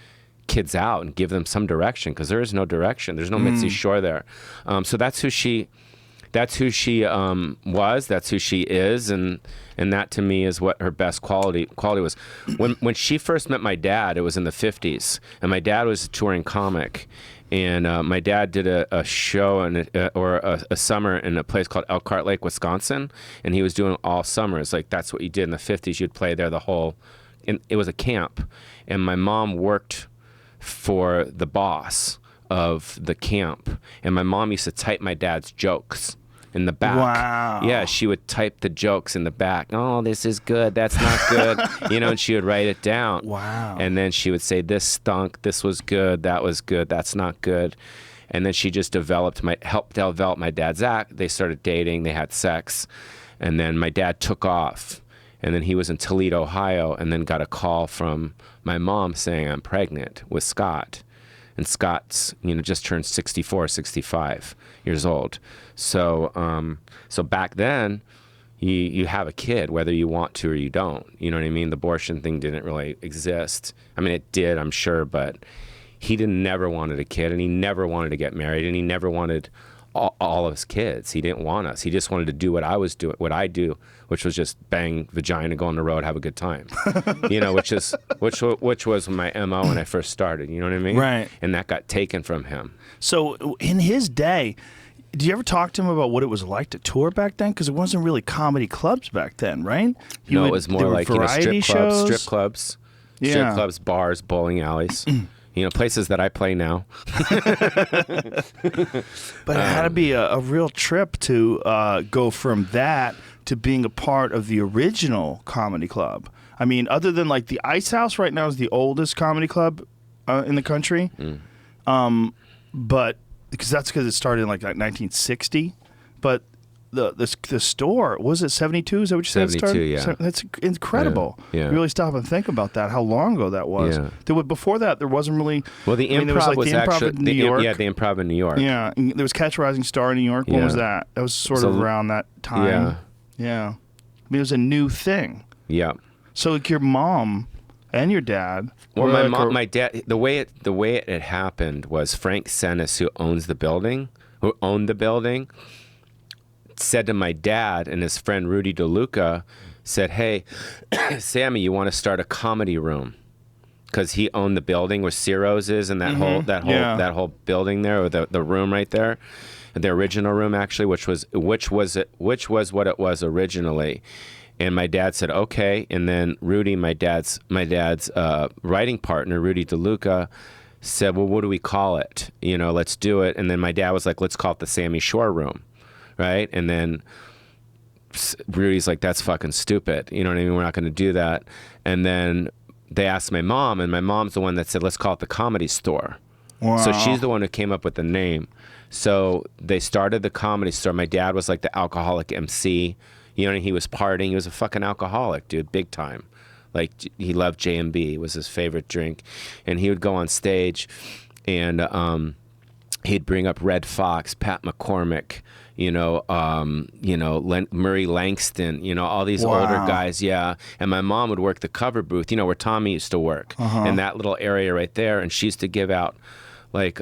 kids out and give them some direction, because there is no direction. There's no Mitzi Shore there. So that's who she was. That's who she is, and that to me is what her best quality was. When she first met my dad, it was in the 50s, and my dad was a touring comic, and my dad did a show or a summer in a place called Elkhart Lake, Wisconsin, and he was doing all summers. That's what you did in the 50s. You'd play there and it was a camp, and my mom worked for the boss of the camp, and my mom used to type my dad's jokes in the back. Wow. Yeah, she would type the jokes in the back. Oh, this is good. That's not good. And she would write it down. Wow. And then she would say, this stunk. This was good. That was good. That's not good. And then she just helped develop my dad's act. They started dating. They had sex. And then my dad took off. And then he was in Toledo, Ohio, and then got a call from my mom saying, I'm pregnant with Scott. And Scott's, just turned 64, 65 years old. So back then, you have a kid, whether you want to or you don't. You know what I mean? The abortion thing didn't really exist. I mean, it did, I'm sure, but he never wanted a kid, and he never wanted to get married, and he never wanted all of his kids. He didn't want us. He just wanted to do what I do, which was just bang vagina, go on the road, have a good time. Which was my MO when I first started. You know what I mean? Right. And that got taken from him. So in his day, did you ever talk to him about what it was like to tour back then? Because it wasn't really comedy clubs back then, right? No, it was more like strip clubs, bars, bowling alleys. Places that I play now. But it had to be a real trip to go from that to being a part of the original comedy club. I mean, other than the Ice House right now is the oldest comedy club in the country. But because it started in 1960. But the store, was it 72? Is that what you said? 72, yeah. That's incredible. Yeah. You really stop and think about that, how long ago that was. Yeah. Before that, there wasn't really... Well, the Improv was the Improv actually... in New York. Yeah, the Improv in New York. Yeah. And there was Catch a Rising Star in New York. When was that? That was sort of around that time. Yeah. Yeah. I mean, it was a new thing. Yeah. So like your mom and your dad... Well, my dad... The way it happened was Frank Senis, who owned the building, said to my dad, and his friend Rudy DeLuca said, "Hey, Sammy, you want to start a comedy room?" Because he owned the building where Ciro's is, and that whole building there, or the room right there, the original room actually, which was what it was originally. And my dad said, "Okay." And then Rudy, my dad's writing partner, Rudy DeLuca, said, "Well, what do we call it? Let's do it." And then my dad was like, "Let's call it the Sammy Shore Room." Right? And then Rudy's like, "That's fucking stupid. You know what I mean? We're not going to do that." And then they asked my mom, and my mom's the one that said, "Let's call it the Comedy Store." Wow. So she's the one who came up with the name. So they started the Comedy Store. My dad was like the alcoholic MC. He was partying. He was a fucking alcoholic, dude, big time. Like, he loved J&B, was his favorite drink. And he would go on stage, and he'd bring up Red Fox, Pat McCormick, Murray Langston, all these older guys, yeah. And my mom would work the cover booth, where Tommy used to work, in that little area right there. And she used to give out like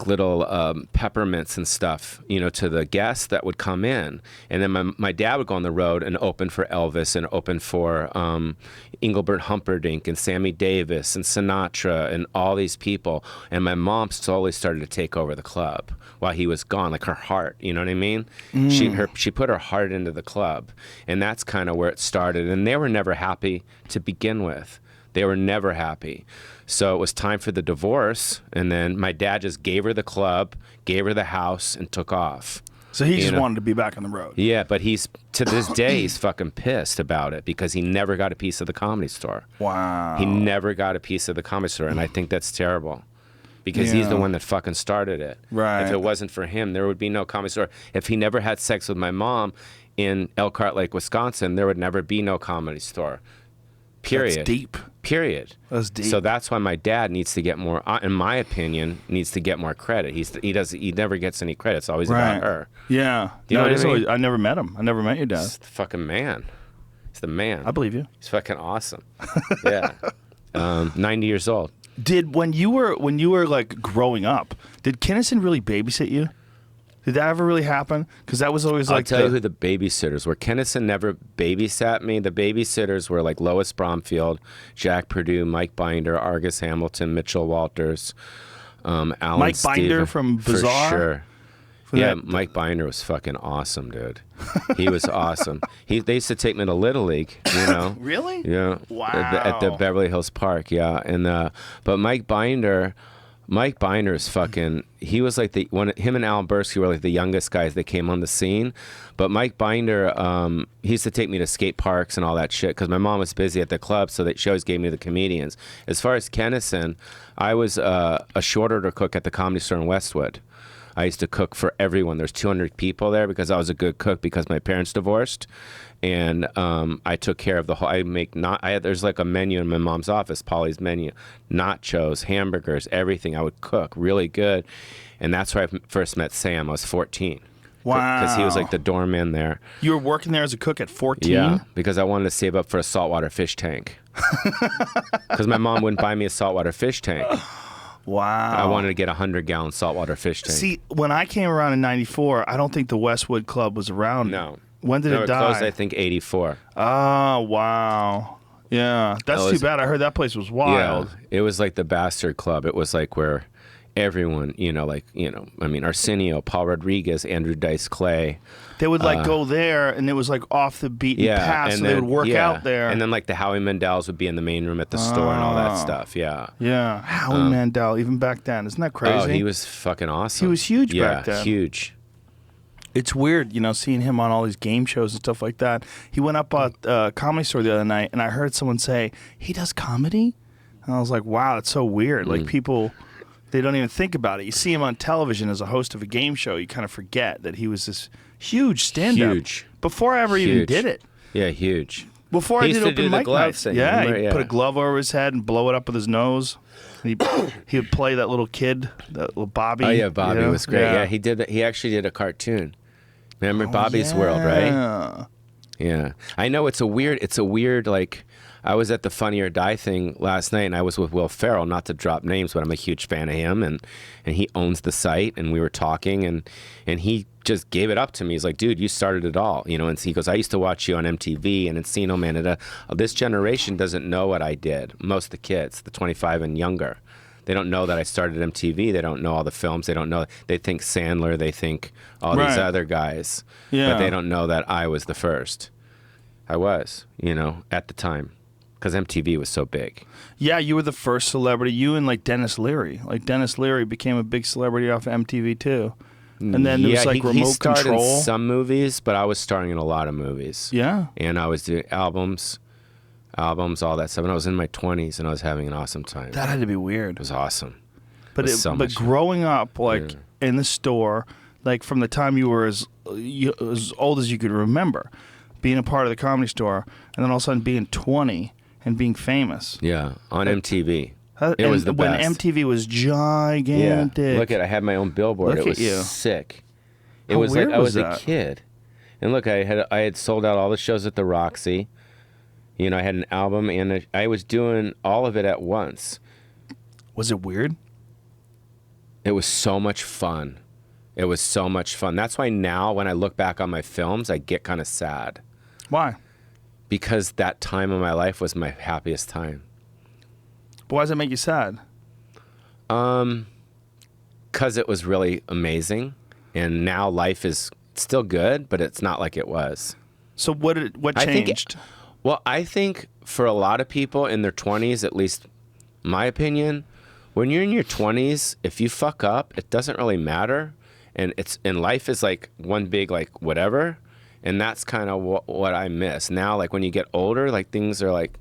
little peppermints and stuff, to the guests that would come in. And then my dad would go on the road and open for Elvis and open for Engelbert Humperdinck and Sammy Davis and Sinatra and all these people. And my mom slowly started to take over the club while he was gone, like her heart, you know what I mean? She put her heart into the club. And that's kind of where it started. And they were never happy to begin with. They were never happy. So it was time for the divorce, and then my dad just gave her the club, gave her the house, and took off. So he just wanted to be back on the road. Yeah, but to this day, he's fucking pissed about it because he never got a piece of the Comedy Store. Wow. He never got a piece of the Comedy Store, and I think that's terrible because he's the one that fucking started it. Right. If it wasn't for him, there would be no Comedy Store. If he never had sex with my mom in Elkhart Lake, Wisconsin, there would never be no Comedy Store. Period. That's deep. Period. That's deep. So that's why my dad needs to get more, in my opinion, needs to get more credit. He never gets any credit. It's always about her. Yeah. You know what I mean? I never met him. I never met your dad. He's the fucking man. He's the man. I believe you. He's fucking awesome. Yeah. 90 years old. When you were like growing up, did Kinnison really babysit you? Did that ever really happen? Because that was always like... I'll tell you who the babysitters were. Kennison never babysat me. The babysitters were like Lois Bromfield, Jack Perdue, Mike Binder, Argus Hamilton, Mitchell Walters, Alan Mike Steven, Binder from Bizarre? For sure. Mike Binder was fucking awesome, dude. He was awesome. They used to take me to Little League, Really? Yeah. Wow. At the Beverly Hills Park, yeah. And but Mike Binder is fucking, he was like him and Alan Bursky were like the youngest guys that came on the scene. But Mike Binder, he used to take me to skate parks and all that shit because my mom was busy at the club, so she always gave me the comedians. As far as Kennison, I was a short order cook at the Comedy Store in Westwood. I used to cook for everyone. There's 200 people there because I was a good cook because my parents divorced. And I took care of the whole. There's like a menu in my mom's office, Pauly's menu, nachos, hamburgers, everything. I would cook really good, and that's where I first met Sam. I was 14. Wow. Because he was like the doorman there. You were working there as a cook at 14? Yeah, because I wanted to save up for a saltwater fish tank. Because my mom wouldn't buy me a saltwater fish tank. Wow. I wanted to get a 100-gallon saltwater fish tank. See, when I came around in 94, I don't think the Westwood Club was around. No. When did it die? It closed, I think, 84. Oh, wow. Yeah. That's too bad. I heard that place was wild. Yeah. It was like the Bastard Club. It was like where everyone, Arsenio, Paul Rodriguez, Andrew Dice Clay. They would go there, and it was like off the beaten path, so they would work out there. And then like the Howie Mandel's would be in the main room at the store and all that stuff. Yeah. Yeah. Howie Mandel, even back then. Isn't that crazy? Oh, he was fucking awesome. He was huge back then. Yeah, huge. It's weird, seeing him on all these game shows and stuff like that. He went up at Comedy Store the other night, and I heard someone say, he does comedy? And I was like, wow, that's so weird. Like, people, They don't even think about it. You see him on television as a host of a game show. You kind of forget that he was this huge stand-up. Huge. Before I ever even did it. Yeah, huge. Before He I did used to open do the mic glove nights. thing, Yeah, remember? he'd Yeah. put a glove over his head and blow it up with his nose. He would play that little kid, that little Bobby. Oh yeah, Bobby you know? was great. Yeah, he did that. He actually did a cartoon. Remember Bobby's World, right? Yeah. Yeah. I know it's a weird like I was at the Funny or Die thing last night and I was with Will Ferrell, not to drop names, but I'm a huge fan of him and he owns the site and we were talking and he just gave it up to me. He's like, dude, you started it all, you know, and he goes, I used to watch you on MTV and Encino Man. This generation doesn't know what I did. Most of the kids, the 25 and younger. They don't know that I started MTV. They don't know all the films. They don't know. They think Sandler. They think all these other guys. Yeah. But they don't know that I was the first. I was, you know, at the time. Because MTV was so big. Yeah, you were the first celebrity. You and like Dennis Leary. Like Dennis Leary became a big celebrity off of MTV too. And then there was like he Remote starred Control. in some movies, but I was starring in a lot of movies. Yeah. And I was doing albums, all that stuff. And I was in my 20s and I was having an awesome time. That had to be weird. It was awesome. But much fun. growing up like in the store, like from the time you were as old as you could remember, being a part of the Comedy Store, and then all of a sudden being 20 and being famous. Yeah, on MTV. It And was the when best. MTV was gigantic. Yeah, look at I had my own billboard. Look it was at you. sick. It How was weird like I was was a that? kid, and look, I had sold out all the shows at the Roxy. You know, I had an album, and I was doing all of it at once. Was it weird? It was so much fun. It was so much fun. That's why now, when I look back on my films, I get kind of sad Why? because that time of my life was my happiest time. But why does it make you sad? Because it was really amazing, and now life is still good, but it's not like it was. So what I think- changed? Well, I think for a lot of people in their 20s, at least my opinion, when you're in your 20s, if you fuck up, it doesn't really matter, and life is like one big like whatever, and that's kind of what I miss now. Like when you get older, like things are like,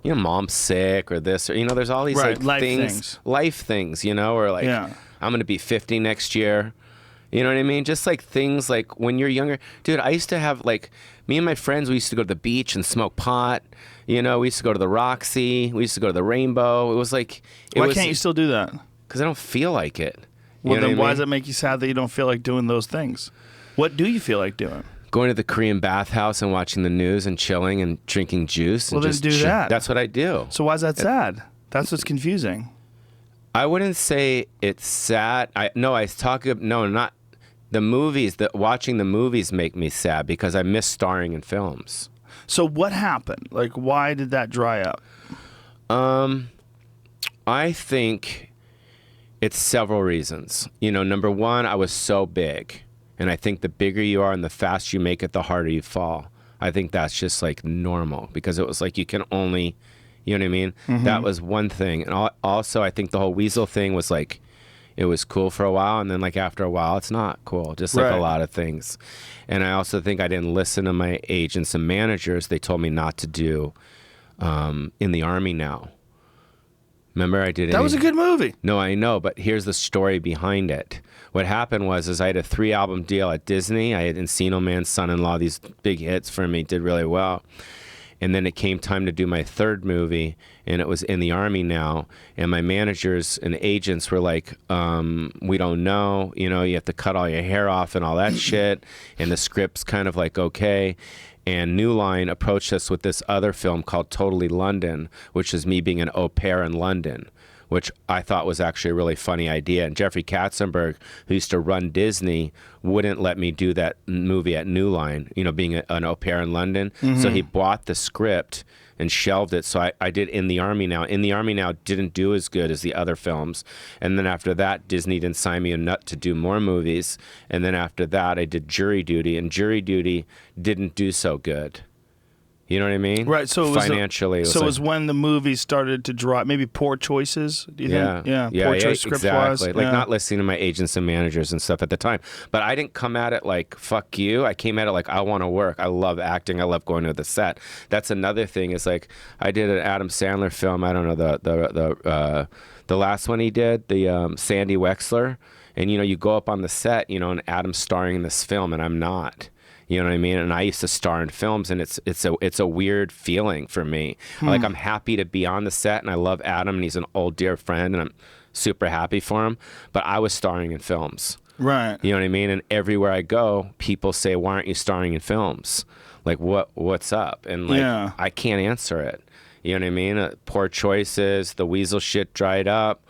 you know, mom's sick or this or, you know, there's all these Right, like life life things, you know, or like Yeah. I'm gonna be 50 next year. You know what I mean? Just like things like when you're younger. Dude, I used to have like, me and my friends, we used to go to the beach and smoke pot. You know, we used to go to the Roxy. We used to go to the Rainbow. It was like... Why can't you still do that? Because I don't feel like it. Well, You know then what I why mean? does it make you sad that you don't feel like doing those things? What do you feel like doing? Going to the Korean bathhouse and watching the news and chilling and drinking juice. Well, and then just do that. That's what I do. So why is that sad? That's what's confusing. I wouldn't say it's sad. Not the movies. Watching the movies make me sad because I miss starring in films. So what happened? Like, why did that dry up? I think it's several reasons. You know, number one, I was so big, and I think the bigger you are and the faster you make it, the harder you fall. I think that's just like normal because it was like you can only, you know what I mean? Mm-hmm. That was one thing. And also, I think the whole weasel thing was like, it was cool for a while, and then like after a while, it's not cool, just like Right. a lot of things. And I also think I didn't listen to my agents and managers. They told me not to do In the Army Now. Remember I did That was a good movie. No, I know, but here's the story behind it. What happened was I had a 3-album deal at Disney. I had Encino Man, Son-in-Law, these big hits for me, did really well. And then it came time to do my third movie, and it was In the Army Now. And my managers and agents were like, we don't know, you know, you have to cut all your hair off and all that shit. And the script's kind of like, okay. And New Line approached us with this other film called Totally London, which is me being an au pair in London, which I thought was actually a really funny idea. And Jeffrey Katzenberg, who used to run Disney, wouldn't let me do that movie at New Line, you know, being an au pair in London. So he bought the script and shelved it. So I did In the Army Now. In the Army Now didn't do as good as the other films. And then after that, Disney didn't sign me a nut to do more movies. And then after that, I did Jury Duty. And Jury Duty didn't do so good. You know what I mean? Right. So it was financially. So it was when the movies started to drop. Maybe poor choices. Do you think? Yeah. Poor choice script wise. Exactly. Like not listening to my agents and managers and stuff at the time. But I didn't come at it like fuck you. I came at it like I want to work. I love acting. I love going to the set. That's another thing. Is like I did an Adam Sandler film. I don't know the last one he did, the Sandy Wexler, and you go up on the set, and Adam's starring in this film, and I'm not. You know what I mean? And I used to star in films, and it's a weird feeling for me. Like I'm happy to be on the set, and I love Adam, and he's an old dear friend, and I'm super happy for him. But I was starring in films. Right. You know what I mean? And everywhere I go, people say, "Why aren't you starring in films? Like what's up?" And like I can't answer it. You know what I mean? Poor choices, the Weasel shit dried up.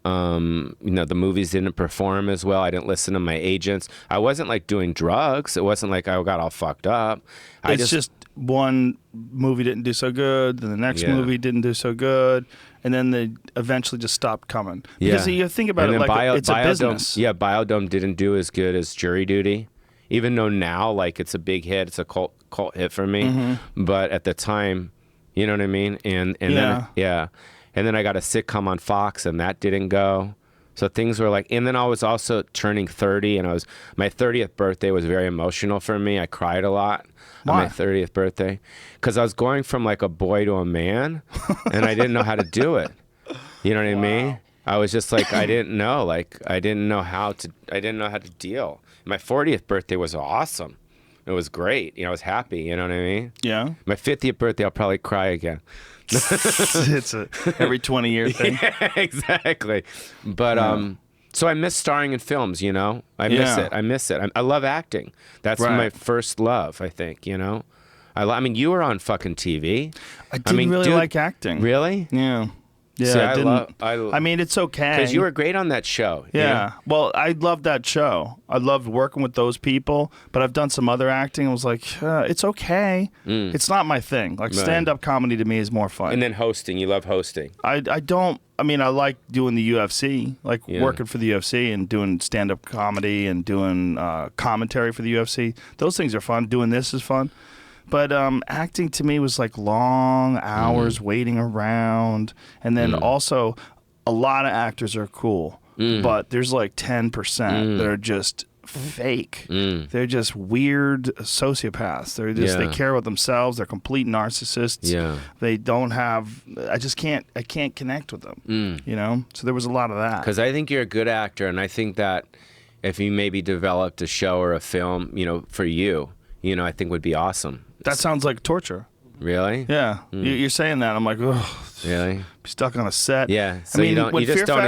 The movies didn't perform as well. I didn't listen to my agents. I wasn't like doing drugs. It wasn't like I got all fucked up. It's just one movie didn't do so good, then the next movie didn't do so good, and then they eventually just stopped coming. Because you think about it like it's a business. Yeah, Biodome didn't do as good as Jury Duty. Even though now like it's a big hit, it's a cult hit for me. But at the time, you know what I mean? And then I got a sitcom on Fox, and that didn't go. So things were like, and then I was also turning 30, and my 30th birthday was very emotional for me. I cried a lot on my 30th birthday because I was going from like a boy to a man, and I didn't know how to do it. You know what I mean? I was just like, I didn't know how to deal. My 40th birthday was awesome. It was great. I was happy. You know what I mean? Yeah. My 50th birthday, I'll probably cry again. It's a every 20-year thing. Yeah, exactly. But so I miss starring in films, I miss it. I love acting. That's my first love, I think, I mean, you were on fucking TV. I didn't really like acting. Really? Yeah. Yeah, See, I mean, it's okay. Because you were great on that show. Yeah. Well, I loved that show. I loved working with those people, but I've done some other acting. I was like, it's okay. It's not my thing. Like, stand-up comedy to me is more fun. And then hosting. You love hosting. I like doing the UFC, like working for the UFC and doing stand-up comedy and doing commentary for the UFC. Those things are fun. Doing this is fun. But acting to me was like long hours waiting around. And then also, a lot of actors are cool, but there's like 10% that are just fake. They're just weird sociopaths. They care about themselves. They're complete narcissists. Yeah. They don't have, I can't connect with them, So there was a lot of that. Because I think you're a good actor, and I think that if you maybe developed a show or a film, for you, I think would be awesome. That sounds like torture. Really? Yeah. You're saying that. I'm like, oh, really? Be stuck on a set. Yeah. So you just don't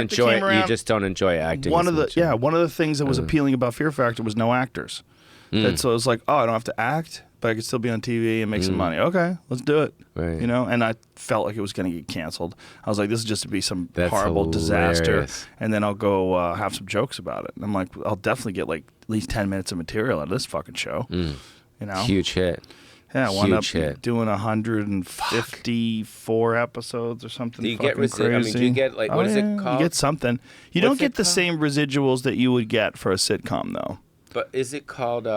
enjoy acting. One of the things that was appealing about Fear Factor was no actors. So it was like, oh, I don't have to act, but I could still be on TV and make some money. Okay, let's do it. Right. And I felt like it was going to get canceled. I was like, this is just to be some That's horrible hilarious. disaster, and then I'll go have some jokes about it. And I'm like, I'll definitely get like at least 10 minutes of material out of this fucking show. Huge hit. Yeah, I wound up doing 154 episodes or something. Do you fucking get crazy. I mean, do you get like what is it called? You get something. You don't get the same residuals that you would get for a sitcom, though. But is it called?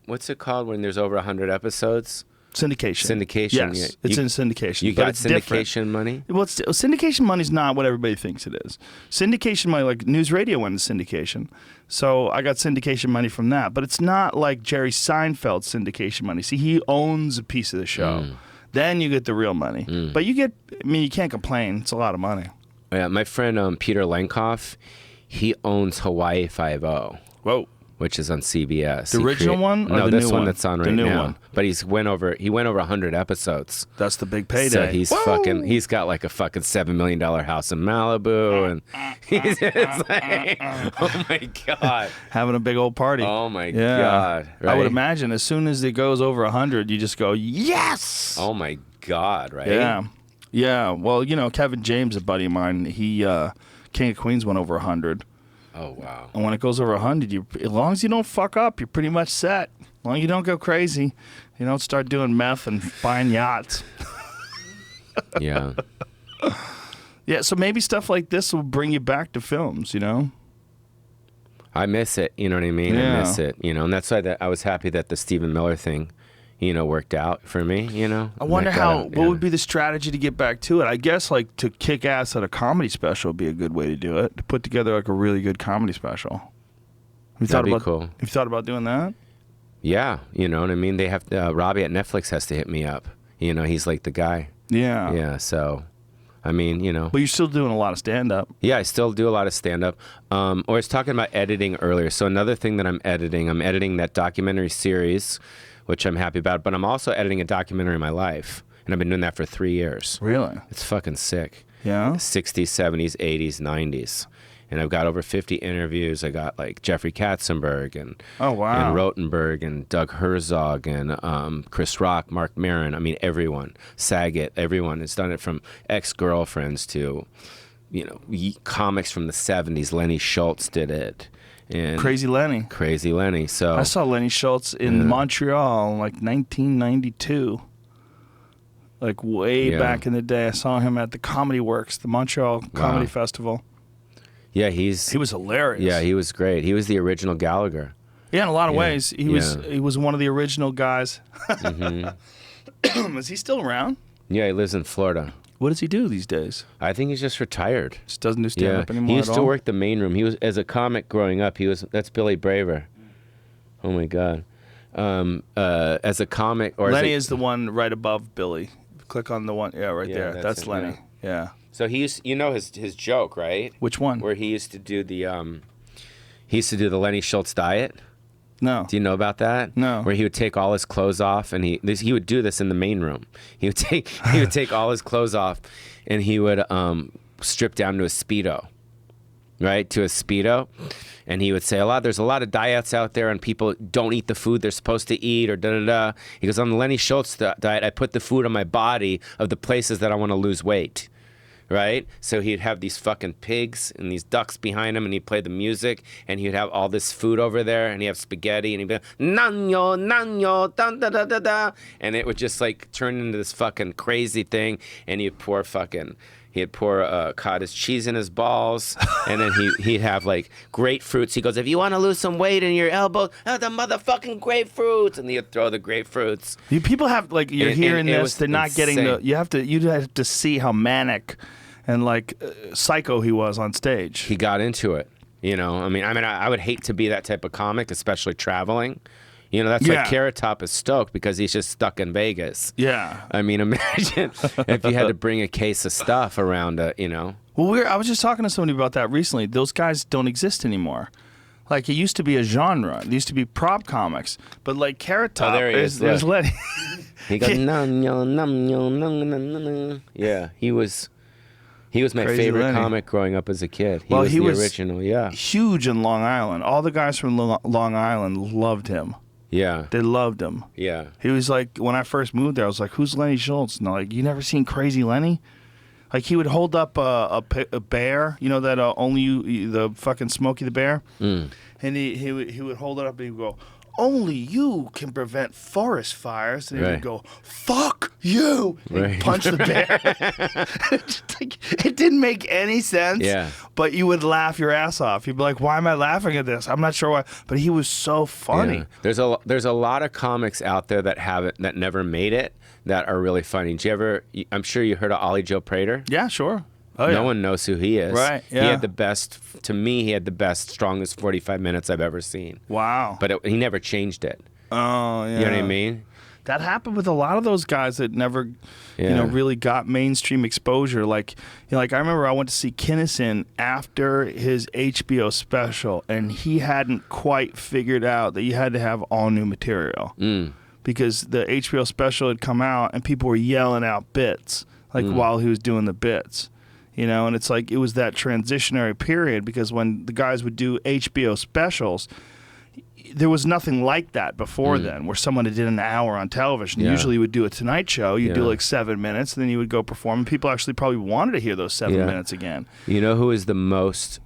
What's it called when there's over 100 episodes? Syndication. Yes, it's in syndication. You got syndication money? Well, syndication money's not what everybody thinks it is. Syndication money, like News Radio went into syndication. So I got syndication money from that. But it's not like Jerry Seinfeld's syndication money. See, he owns a piece of the show. Then you get the real money. But you can't complain. It's a lot of money. Yeah, my friend Peter Lenkoff, he owns Hawaii Five-0. Whoa. Which is on CBS. The original one or no, the this new one that's on right now? The new now. one. But he went over 100 episodes. That's the big payday. So he's got like a fucking $7 million house in Malibu, and he's just like, oh my God. Having a big old party. Oh my God. Right? I would imagine as soon as it goes over 100, you just go, yes! Oh my God, right? Yeah. Yeah. Well, Kevin James, a buddy of mine, he, King of Queens went over 100. Oh, wow. And when it goes over 100, as long as you don't fuck up, you're pretty much set. As long as you don't go crazy, you don't start doing meth and buying yachts. Yeah. Yeah, so maybe stuff like this will bring you back to films, I miss it, you know what I mean? Yeah. I miss it, and that's why I was happy that the Stephen Miller thing, worked out for me, I wonder what would be the strategy to get back to it. I guess like to kick ass at a comedy special would be a good way to do it. To put together like a really good comedy special. That'd be cool. Have you thought about doing that? Yeah, you know what I mean? They have Robbie at Netflix has to hit me up. He's like the guy. Yeah. Yeah, so I mean, But you're still doing a lot of stand-up. Yeah, I still do a lot of stand-up. I was talking about editing earlier. So another thing that I'm editing that documentary series, which I'm happy about, but I'm also editing a documentary of my life. And I've been doing that for 3 years. Really? It's fucking sick. Yeah? 60s, 70s, 80s, 90s. And I've got over 50 interviews. I got like Jeffrey Katzenberg and Rotenberg and Doug Herzog and Chris Rock, Mark Maron. I mean, everyone. Saget, everyone has done it, from ex-girlfriends to, comics from the 70s. Lenny Schultz did it. And Crazy Lenny. So I saw Lenny Schultz in Montreal in like 1992. Like way back in the day. I saw him at the Comedy Works, the Montreal Comedy Festival. Yeah, he was hilarious. Yeah, he was great. He was the original Gallagher. Yeah, in a lot of ways. He was one of the original guys. Mm-hmm. Is he still around? Yeah, he lives in Florida. What does he do these days? I think he's just retired. Just doesn't do stand-up anymore. He used to work the main room. He was, as a comic growing up, that's Billy Braver. Oh my God. As a comic, or Lenny is the one right above Billy. Click on the one, right there. That's Lenny. Yeah. So he used, his joke, right? Which one? Where he used to do the Lenny Schultz diet. No. Do you know about that? No. Where he would take all his clothes off, and he would do this in the main room. He would take all his clothes off, and he would strip down to a Speedo, right? To a Speedo. And he would say, there's a lot of diets out there, and people don't eat the food they're supposed to eat, or da-da-da. He goes, on the Lenny Schultz diet, I put the food on my body of the places that I want to lose weight. Right? So he'd have these fucking pigs and these ducks behind him, and he'd play the music, and he'd have all this food over there, and he'd have spaghetti, and he'd be like, nanyo, dun da da da da, and it would just like turn into this fucking crazy thing, and he'd pour cottage cheese in his balls, and then he'd have like grapefruits. He goes, if you want to lose some weight in your elbows, the motherfucking grapefruits, and he'd throw the grapefruits. People have like, you're hearing this, they're not getting you'd have to see how manic and like psycho he was on stage. He got into it, I would hate to be that type of comic, especially traveling. That's like Carrot Top is stoked because he's just stuck in Vegas. Yeah. I mean, imagine if you had to bring a case of stuff around Well, I was just talking to somebody about that recently. Those guys don't exist anymore. Like, it used to be a genre. It used to be prop comics. But like Carrot Top, there's Lenny. He goes, yeah, he was my Crazy favorite Lenny. comic growing up as a kid. He was the original, huge in Long Island. All the guys from Long Island loved him. Yeah. They loved him. Yeah. He was like, when I first moved there, I was like, who's Lenny Schultz? And they're like, you never seen Crazy Lenny? Like, he would hold up a bear, that only the fucking Smokey the Bear? Mm. And he would hold it up and he would go, only you can prevent forest fires. And he would go, fuck you. And he'd punch the bear. It didn't make any sense. Yeah. But you would laugh your ass off. You'd be like, why am I laughing at this? I'm not sure why. But he was so funny. Yeah. There's a lot of comics out there that never made it that are really funny. I'm sure you heard of Ollie Joe Prater? Yeah, sure. No one knows who he is. Right, yeah. He had the best, strongest 45 minutes I've ever seen. Wow. But he never changed it. Oh, yeah. You know what I mean? That happened with a lot of those guys that never, really got mainstream exposure. Like, I remember I went to see Kinnison after his HBO special, and he hadn't quite figured out that you had to have all new material. Mm. Because the HBO special had come out, and people were yelling out bits, while he was doing the bits. And it's like, it was that transitionary period, because when the guys would do HBO specials, there was nothing like that before then, where someone did an hour on television. Yeah. Usually you would do a Tonight Show, you'd do like 7 minutes, and then you would go perform, and people actually probably wanted to hear those 7 minutes again. You know who is the most,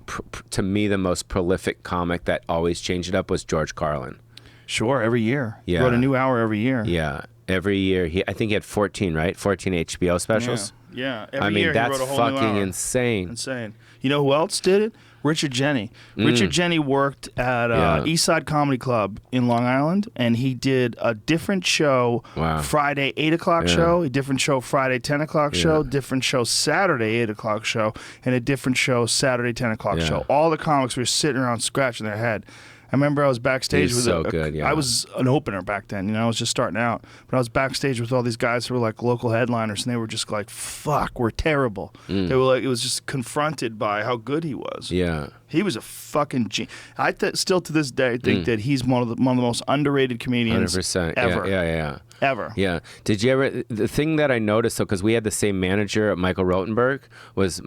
to me, the most prolific comic that always changed it up was George Carlin. Sure, every year. Yeah. He wrote a new hour every year. Yeah, every year. I think he had 14, right? 14 HBO specials. Yeah. Every year that's he wrote a whole new fucking hour. insane. Insane. You know who else did it? Richard Jenny. Richard Jenny worked at Eastside Comedy Club in Long Island, and he did a different show Friday 8 o'clock show, a different show Friday 10 o'clock show, different show Saturday 8 o'clock show, and a different show Saturday 10 o'clock show. All the comics were sitting around scratching their head. I remember I was backstage with I was an opener back then, you know, I was just starting out. But I was backstage with all these guys who were like local headliners, and they were just like, fuck, we're terrible. They were like, it was just confronted by how good he was. Yeah. He was a fucking genius. I still to this day think that he's one of the most underrated comedians 100%. ever. Yeah. Ever. Yeah. Did you ever? The thing that I noticed, though, because we had the same manager, Michael Rotenberg was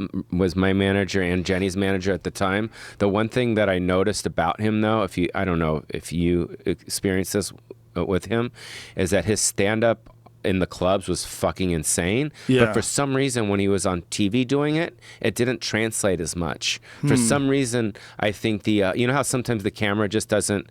my manager and Jenny's manager at the time. The one thing that I noticed about him, though, I don't know if you experienced this with him, is that his stand-up in the clubs was fucking insane. Yeah. But for some reason, when he was on TV doing it, it didn't translate as much. For some reason, I think you know how sometimes the camera just doesn't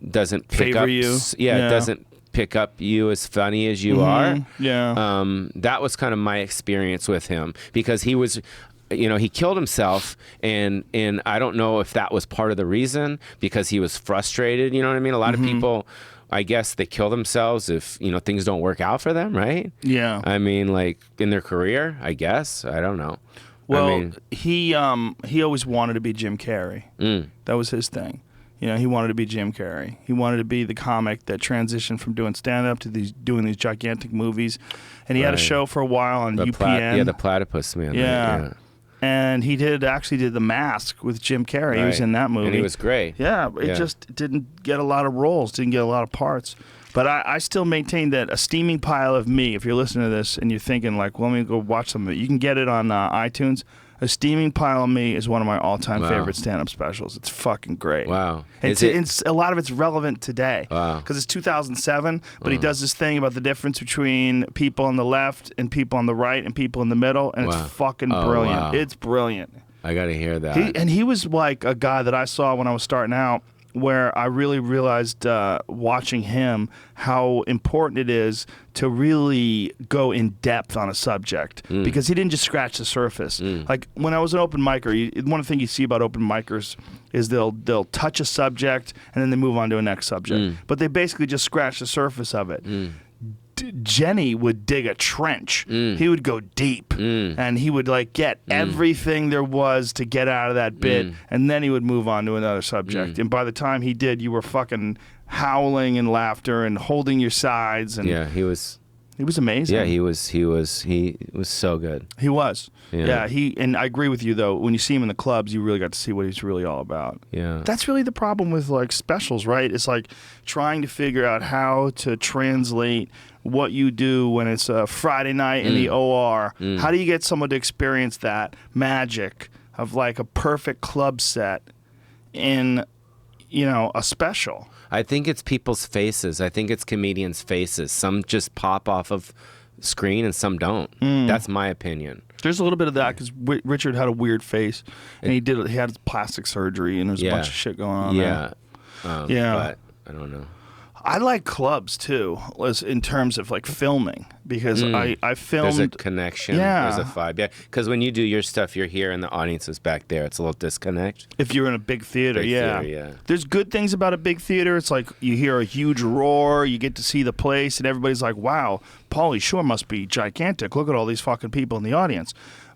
pick Favor up you. Yeah, it doesn't pick up you as funny as you are. Yeah. That was kind of my experience with him, because he was, you know, he killed himself, and I don't know if that was part of the reason, because he was frustrated. You know what I mean? A lot of people, I guess, they kill themselves if, you know, things don't work out for them, right? Yeah. I mean, like in their career, I guess. I don't know. Well, I mean, he always wanted to be Jim Carrey. That was his thing. You know, he wanted to be Jim Carrey. He wanted to be the comic that transitioned from doing stand-up to doing these gigantic movies. And he had a show for a while on UPN. the Platypus Man. Yeah. Right? And he actually did The Mask with Jim Carrey. He was in that movie. And he was great. Yeah, it just didn't get a lot of roles, didn't get a lot of parts. But I still maintain that A Steaming Pile of Me, if you're listening to this and you're thinking, like, well, let me go watch some of it, you can get it on iTunes. A Steaming Pile of Me is one of my all-time favorite stand-up specials. It's fucking great. Wow. It's a lot of it's relevant today. Wow. Because it's 2007, but he does this thing about the difference between people on the left and people on the right and people in the middle, and it's fucking brilliant. Wow. It's brilliant. I got to hear that. He was like a guy that I saw when I was starting out, where I really realized watching him how important it is to really go in depth on a subject, because he didn't just scratch the surface. Like when I was an open micer, one of the things you see about open micers is they'll touch a subject and then they move on to a next subject, but they basically just scratch the surface of it. Jenny would dig a trench. He would go deep, and he would like get everything there was to get out of that bit, and then he would move on to another subject. And by the time he did, you were fucking howling in laughter and holding your sides. And yeah, he was amazing. Yeah, he was so good. He was. Yeah. And I agree with you though. When you see him in the clubs, you really got to see what he's really all about. Yeah. That's really the problem with like specials, right? It's like trying to figure out how to translate what you do when it's a Friday night in the OR. How do you get someone to experience that magic of like a perfect club set in, you know, a special? I think it's people's faces. I think it's comedians' faces. Some just pop off of screen and some don't. That's my opinion. There's a little bit of that because Richard had a weird face, and he had his plastic surgery, and there's a bunch of shit going on there. But I don't know. I like clubs too, in terms of like filming, because I filmed. There's a connection. Yeah. There's a vibe. Yeah. Because when you do your stuff, you're here and the audience is back there. It's a little disconnect. If you're in a big theater, Theater, yeah. There's good things about a big theater. It's like you hear a huge roar, you get to see the place, and everybody's like, wow, Pauly Shore must be gigantic. Look at all these fucking people in the audience.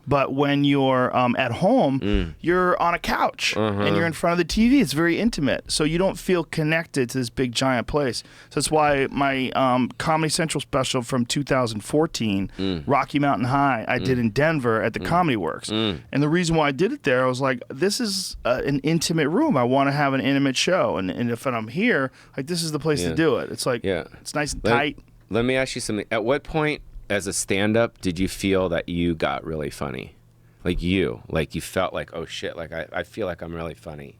But when you're at home, you're on a couch and you're in front of the TV. It's very intimate. So you don't feel connected to this big, giant place. So that's why my Comedy Central special from 2014, Rocky Mountain High, I did in Denver at the Comedy Works. And the reason why I did it there, I was like, this is an intimate room. I want to have an intimate show. And if I'm here, like this is the place to do it. It's like, it's nice and tight. Let me ask you something. At what point, as a stand-up, did you feel that you got really funny? Like you felt like, oh shit, like I feel like I'm really funny.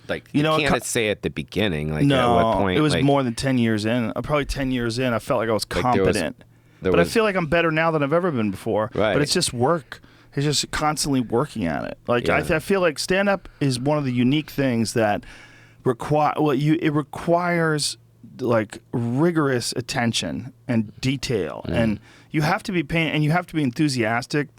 Like you can't say at the beginning. Like at what point? It was more than 10 years in. Probably 10 years in, I felt like I was competent. But I feel like I'm better now than I've ever been before. Right. But it's just work. It's just constantly working at it. Like I feel like stand-up is one of the unique things that it requires like rigorous attention and detail, and you have to be and you have to be enthusiastic,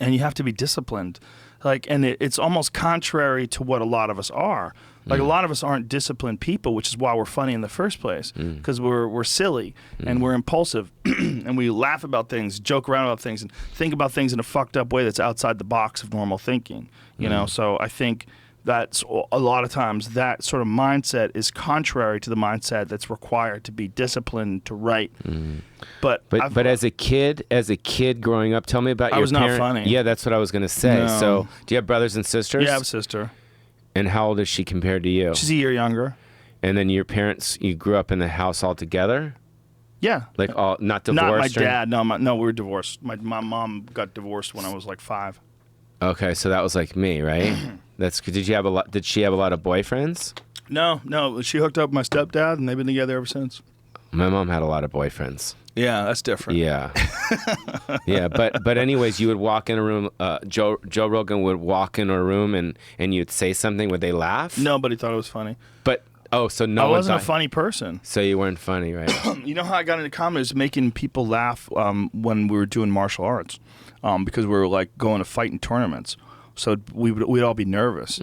and you have to be disciplined. Like, and it's almost contrary to what a lot of us are. Like, a lot of us aren't disciplined people, which is why we're funny in the first place, because we're silly and we're impulsive, and we laugh about things, joke around about things, and think about things in a fucked up way that's outside the box of normal thinking. You know, so I think that's a lot of times that sort of mindset is contrary to the mindset that's required to be disciplined to write. But as a kid growing up, tell me about your was not parent. funny. Yeah, that's what I was going to say. No. So, do you have brothers and sisters? Yeah, I have a sister. And how old is she compared to you? She's a year younger. And then your parents, you grew up in the house all together? Yeah. Like all not divorced? Not my dad. No, we were divorced. My mom got divorced when I was like 5. Okay, so that was like me, right? That's did she have a lot of boyfriends? No. She hooked up with my stepdad, and they've been together ever since. My mom had a lot of boyfriends. Yeah, that's different. Yeah. Yeah, but anyways, you would walk in a room, Joe Rogan would walk in a room and you'd say something. Would they laugh? Nobody thought it was funny. But, so no I one wasn't thought, a funny person. So you weren't funny, right? You know how I got into comedy was making people laugh when we were doing martial arts, because we were like going to fight in tournaments. So we'd all be nervous.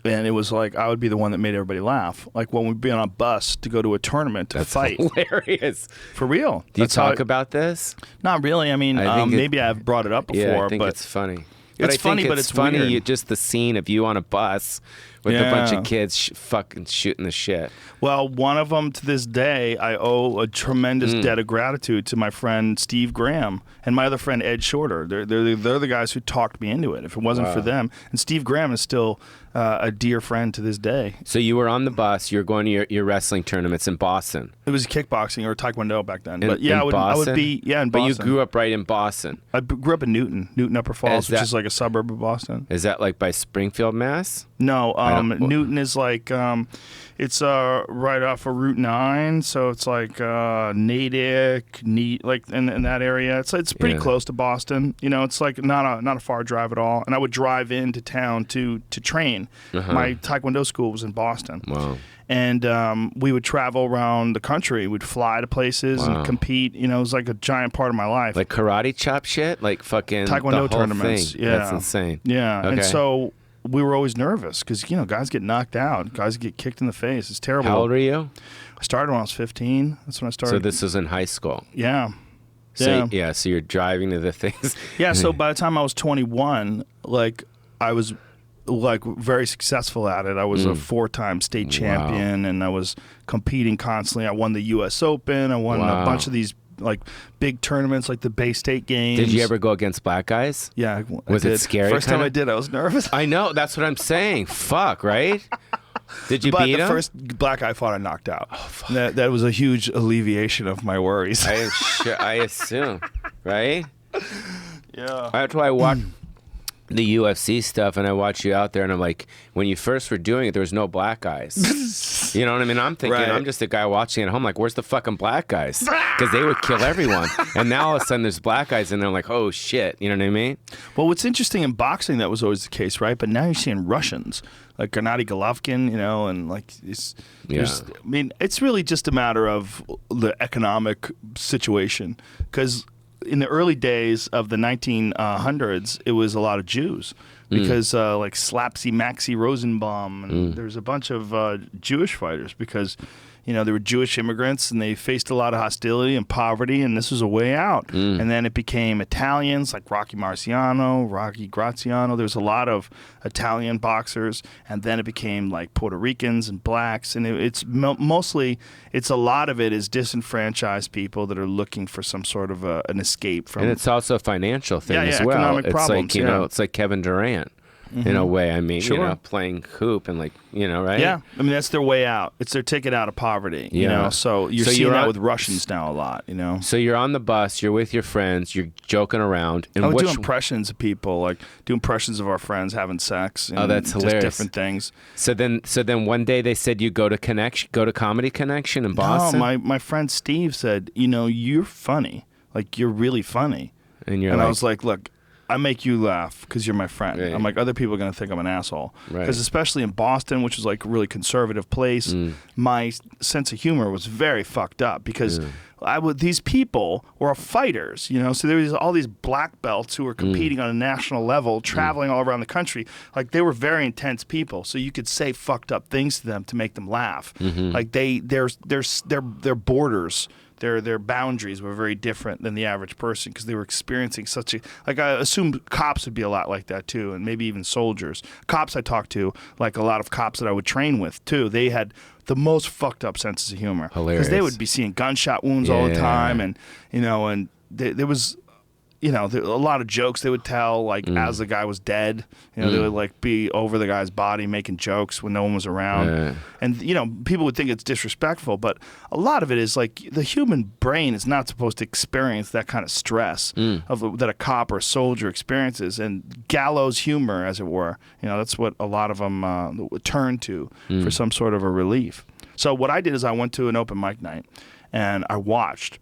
And it was like I would be the one that made everybody laugh. Like when we'd be on a bus to go to a tournament to fight. Hilarious. For real. Do you talk about this? Not really. I mean, maybe I've brought it up before. Yeah, I think but it's funny. It's funny, but it's funny. Weird. Just the scene of you on a bus with a bunch of kids fucking shooting the shit. Well, one of them to this day, I owe a tremendous debt of gratitude to my friend Steve Graham and my other friend Ed Shorter. They're the guys who talked me into it. If it wasn't for them, and Steve Graham is still a dear friend to this day. So you were on the bus. You were going to your wrestling tournaments in Boston. It was kickboxing or taekwondo back then. In I would be in Boston. But you grew up right in Boston. I grew up in Newton Upper Falls, which is like a suburb of Boston. Is that like by Springfield, Mass? No, Newton is like it's right off of Route 9, so it's like Natick, like in that area. It's pretty close to Boston. You know, it's like not a far drive at all. And I would drive into town to train. My taekwondo school was in Boston. Wow. And we would travel around the country. We'd fly to places and compete. You know, it was like a giant part of my life. Like karate chop shit? Like fucking taekwondo the whole tournaments. Thing. Yeah. That's insane. Yeah. Okay. And so we were always nervous because, you know, guys get knocked out. Guys get kicked in the face. It's terrible. How old are you? I started when I was 15. That's when I started. So this was in high school? Yeah. So, so you're driving to the things. Yeah, so by the time I was 21, like, I was like very successful at it. I was a 4-time state champion, and I was competing constantly. I won the U.S. Open. I won a bunch of these like big tournaments, like the Bay State Games. Did you ever go against black guys? Yeah, was it scary? First time I did, I was nervous. I know. That's what I'm saying. Fuck, right? Did you beat him? But the first black guy I fought, I knocked out. Oh, fuck. That was a huge alleviation of my worries. I assume, right? Yeah. That's why I watch the UFC stuff, and I watch you out there, and I'm like, when you first were doing it, there was no black guys. You know what I mean? I'm thinking, I'm just a guy watching at home, like, where's the fucking black guys? Because they would kill everyone. And now all of a sudden there's black guys, and they're like, oh shit. You know what I mean? Well, what's interesting in boxing, that was always the case, right? But now you're seeing Russians, like Gennady Golovkin, you know, and like, I mean, it's really just a matter of the economic situation. Because in the early days of the 1900s, it was a lot of Jews because like Slapsy Maxie Rosenbaum, and there's a bunch of Jewish fighters because, you know, they were Jewish immigrants and they faced a lot of hostility and poverty, and this was a way out. And then it became Italians like Rocky Marciano, Rocky Graziano. There was a lot of Italian boxers, and then it became like Puerto Ricans and blacks, and it's mostly a lot of it is disenfranchised people that are looking for some sort of an escape from. And it's also a financial thing as well. Economic it's problems, like, you know, it's like Kevin Durant. In a way, I mean, you know, playing hoop and like, you know, right? Yeah, I mean, that's their way out. It's their ticket out of poverty, you know? So you're seeing that with Russians now a lot, you know? So you're on the bus, you're with your friends, you're joking around. And I would do impressions of people, like do impressions of our friends having sex. And that's hilarious. Just different things. So then one day they said you go to Comedy Connection in Boston? No, my friend Steve said, you know, you're funny. Like, you're really funny. And I was like, look, I make you laugh because you're my friend. Right. I'm like, other people are going to think I'm an asshole. Right. Because especially in Boston, which is like a really conservative place, my sense of humor was very fucked up because these people were fighters, you know? So there was all these black belts who were competing on a national level, traveling all around the country. Like, they were very intense people. So you could say fucked up things to them to make them laugh. Like, their borders, their boundaries were very different than the average person because they were experiencing such a, like, I assumed cops would be a lot like that too, and maybe even soldiers. Cops I talked to, like a lot of cops that I would train with too, they had the most fucked up senses of humor. Hilarious. Because they would be seeing gunshot wounds all the time, and, you know, and there was, you know, a lot of jokes they would tell, like, as the guy was dead. You know, they would, like, be over the guy's body making jokes when no one was around. Yeah. And, you know, people would think it's disrespectful, but a lot of it is, like, the human brain is not supposed to experience that kind of stress that a cop or a soldier experiences. And gallows humor, as it were, you know, that's what a lot of them turn to for some sort of a relief. So what I did is I went to an open mic night, and I watched.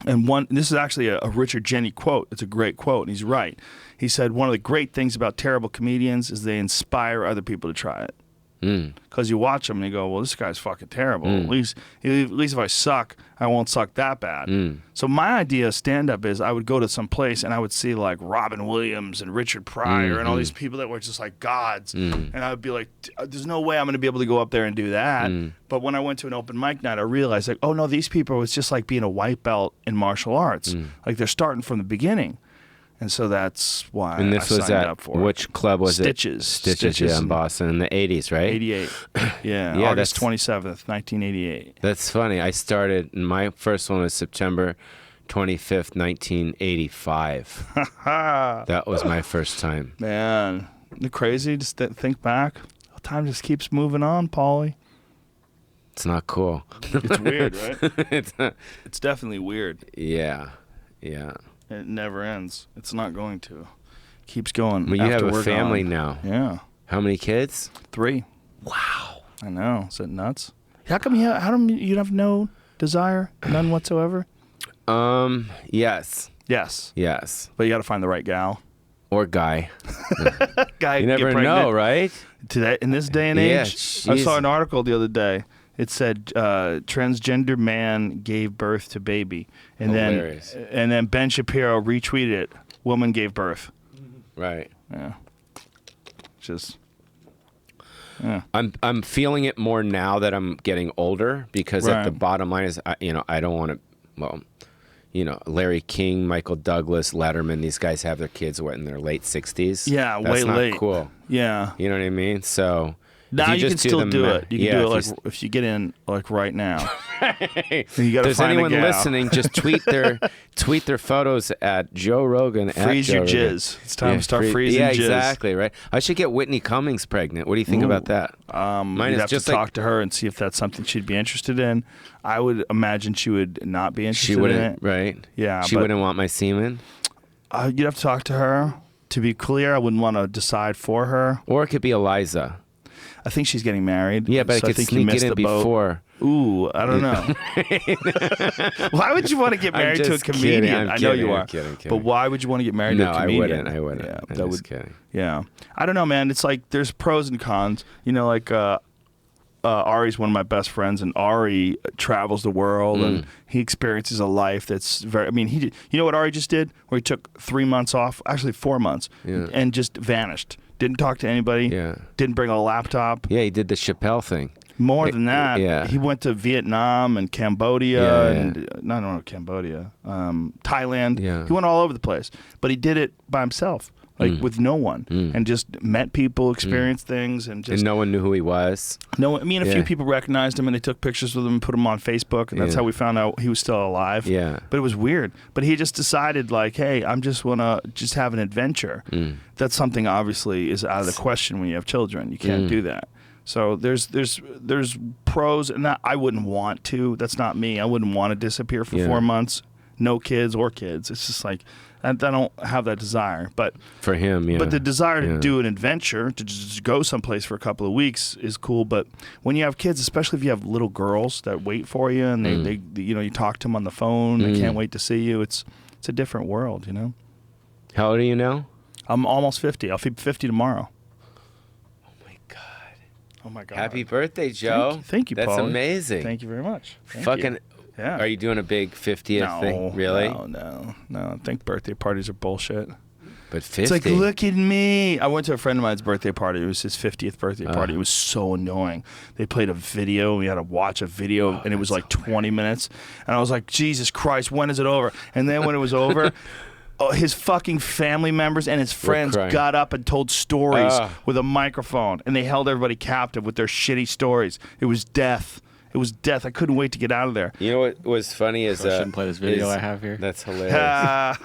And this is actually a Richard Jenny quote. It's a great quote, and he's right. He said, one of the great things about terrible comedians is they inspire other people to try it. Because you watch them and you go, well, this guy's fucking terrible. At least if I suck, I won't suck that bad. So my idea of stand-up is I would go to some place and I would see like Robin Williams and Richard Pryor and all these people that were just like gods. And I would be like, there's no way I'm going to be able to go up there and do that. But when I went to an open mic night, I realized, like, oh, no, these people, it's just like being a white belt in martial arts. Like, they're starting from the beginning. And so that's why And this I was signed at up for which club was Stitches. it? Stitches, yeah, in Boston in the 80s, right? 88. Yeah, Yeah, August 27th, 1988. That's funny. I started, my first one was September 25th, 1985. That was my first time. Man, isn't it crazy? Just think back. Time just keeps moving on, Pauly. It's not cool. It's weird, right? It's It's definitely weird. yeah. It never ends. It's not going to. Keeps going. Well, you have after a we're family gone. now. Yeah. How many kids? 3. Wow. I know. Is that nuts? How come you have no desire? None whatsoever? Yes. Yes. But you got to find the right gal. Or guy. Guy You can get never pregnant. know, right? Today, in this day and Yeah, age, I saw an article the other day. It said transgender man gave birth to baby, and Hilarious. then Ben Shapiro retweeted it. Woman gave birth. Right. Yeah. Just. Yeah. I'm feeling it more now that I'm getting older because at the bottom line is, I don't want to, well, Larry King, Michael Douglas, Letterman, these guys have their kids in their late 60s. Yeah, That's way not late. cool. Yeah. You know what I mean? So Now if you can just still do ma- it. You can yeah, do it if you get in like right now. You got to Does find anyone a gal. listening just tweet their photos at Joe Rogan. Freeze your Joe Rogan. jizz. It's time to start freezing yeah, jizz. exactly, right? I should get Whitney Cummings pregnant. What do you think about that? Mine You'd is have just to talk to her and see if that's something she'd be interested in. I would imagine she would not be interested She wouldn't, in it. right? Yeah, She but- wouldn't want my semen? You'd have to talk to her. To be clear, I wouldn't want to decide for her. Or it could be Eliza. I think she's getting married. Yeah, but so I I could think you sneak missed it in the boat. before. Ooh, I don't know. Why would you want to get I'm married to a just comedian? kidding, I'm I know kidding, you I'm are. kidding. But why would you want to get married to a comedian? I wouldn't. Yeah, I'm that just kidding. Yeah, I don't know, man. It's like there's pros and cons. Like Ari's one of my best friends, and Ari travels the world and he experiences a life that's very. I mean, he did. You know what Ari just did? Where he took 3 months off, actually 4 months, and just vanished. Didn't talk to anybody. Yeah. Didn't bring a laptop. Yeah, he did the Chappelle thing. More than that, yeah. he went to Vietnam and Cambodia Yeah, and no, Cambodia, Thailand. Yeah. He went all over the place, but he did it by himself, like with no one, and just met people, experienced things, and just And no one knew who he was. a few Yeah. people recognized him and they took pictures with him and put him on Facebook, and that's how we found out he was still alive. Yeah. But it was weird. But he just decided, like, hey, I'm just wanna just have an adventure. That's something obviously is out of the question when you have children. You can't do that. So there's pros, and I wouldn't want to. That's not me. I wouldn't want to disappear for 4 months, no kids or kids. It's just like I don't have that desire. But For him, yeah. But the desire to do an adventure, to just go someplace for a couple of weeks, is cool. But when you have kids, especially if you have little girls that wait for you, and they you talk to them on the phone, they can't wait to see you. It's a different world, How old are you now? I'm almost 50. I'll be 50 tomorrow. Oh my God. Happy birthday, Joe. Thank you, That's Pauly. amazing. Thank you very much. Thank Fucking. you. Yeah. Are you doing a big 50th thing? Really? No. I think birthday parties are bullshit. But 50. It's like, look at me. I went to a friend of mine's birthday party. It was his 50th birthday party. It was so annoying. They played a video. We had to watch a video, and it was like 20 minutes. And I was like, Jesus Christ, when is it over? And then when it was over, his fucking family members and his friends got up and told stories with a microphone, and they held everybody captive with their shitty stories. It was death. It was death. I couldn't wait to get out of there. You know what was funny is I shouldn't play this video I have here. That's hilarious.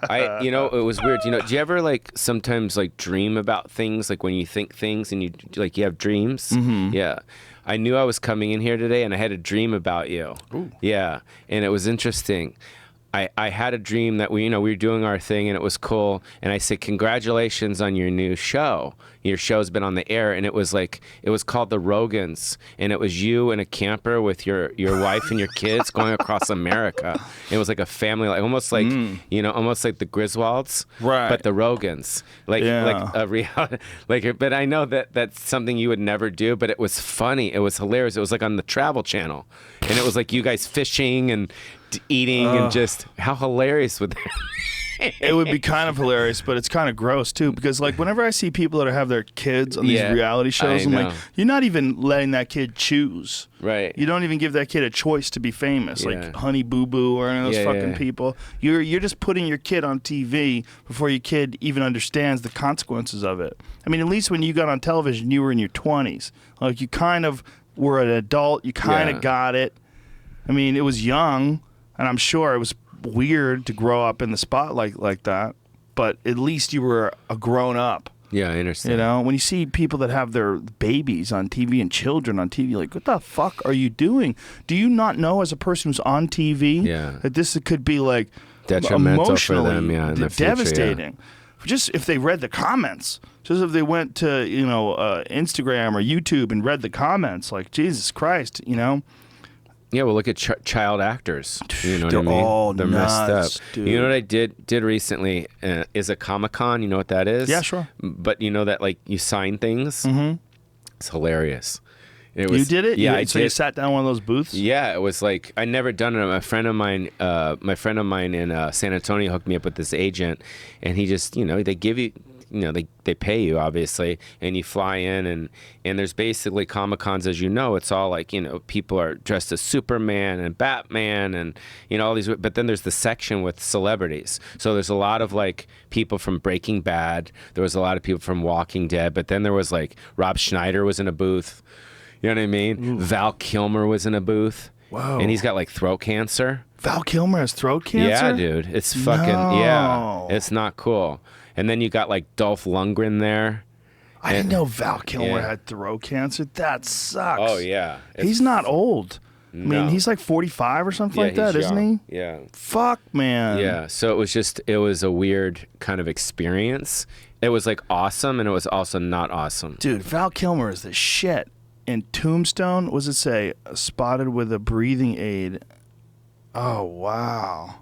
It was weird. Do you ever like sometimes like dream about things, like when you think things and you have dreams? Mm-hmm. Yeah. I knew I was coming in here today and I had a dream about you. Ooh. Yeah. And it was interesting. I had a dream that we were doing our thing and it was cool. And I said, congratulations on your new show. Your show's been on the air. And it was called The Rogans. And it was you in a camper with your wife and your kids going across America. And it was like a family, like almost like the Griswolds, right? But the Rogans, like a reality, But I know that that's something you would never do. But it was funny. It was hilarious. It was like on the Travel Channel, and it was like you guys fishing and eating and just how hilarious would that? It would be kind of hilarious, but it's kind of gross too, because like whenever I see people that have their kids on these reality shows, I'm like, you're not even letting that kid choose. Right. You don't even give that kid a choice to be famous, like Honey Boo Boo or any of those fucking people. You're just putting your kid on TV before your kid even understands the consequences of it. I mean, at least when you got on television, you were in your 20s. Like you kind of were an adult. You kind of got it. I mean, it was young. And I'm sure it was weird to grow up in the spotlight like that, but at least you were a grown up. Yeah, I understand. You know, when you see people that have their babies on TV and children on TV, like, what the fuck are you doing? Do you not know as a person who's on TV that this could be like detrimental emotionally for them, in the future, devastating? Just if they read the comments, just if they went to, Instagram or YouTube and read the comments, like, Jesus Christ, Yeah, well, look at child actors. You know what I mean? All They're nuts, messed up. dude. You know what I did recently is a Comic-Con. You know what that is? Yeah, sure. But you know that like you sign things? Mm-hmm. It's hilarious. You did it? Yeah, So you sat down in one of those booths? Yeah, it was like I never done it. My friend of mine in San Antonio hooked me up with this agent, and he just they give you. They pay you obviously, and you fly in, and there's basically Comic-Cons, as you know, it's all like people are dressed as Superman and Batman and all these, but then there's the section with celebrities. So there's a lot of like people from Breaking Bad, there was a lot of people from Walking Dead, but then there was like Rob Schneider was in a booth, you know what I mean? Ooh. Val Kilmer was in a booth. Whoa. And he's got like throat cancer. Val Kilmer has throat cancer? Yeah, dude. It's fucking it's not cool. And then you got like Dolph Lundgren there. I didn't know Val Kilmer had throat cancer. That sucks. Oh, yeah. He's not old. No. I mean, he's like 45 or something like that, isn't he? Yeah. Fuck, man. Yeah. So it was a weird kind of experience. It was like awesome, and it was also not awesome. Dude, Val Kilmer is the shit. In Tombstone, what does it say? Spotted with a breathing aid. Oh, wow.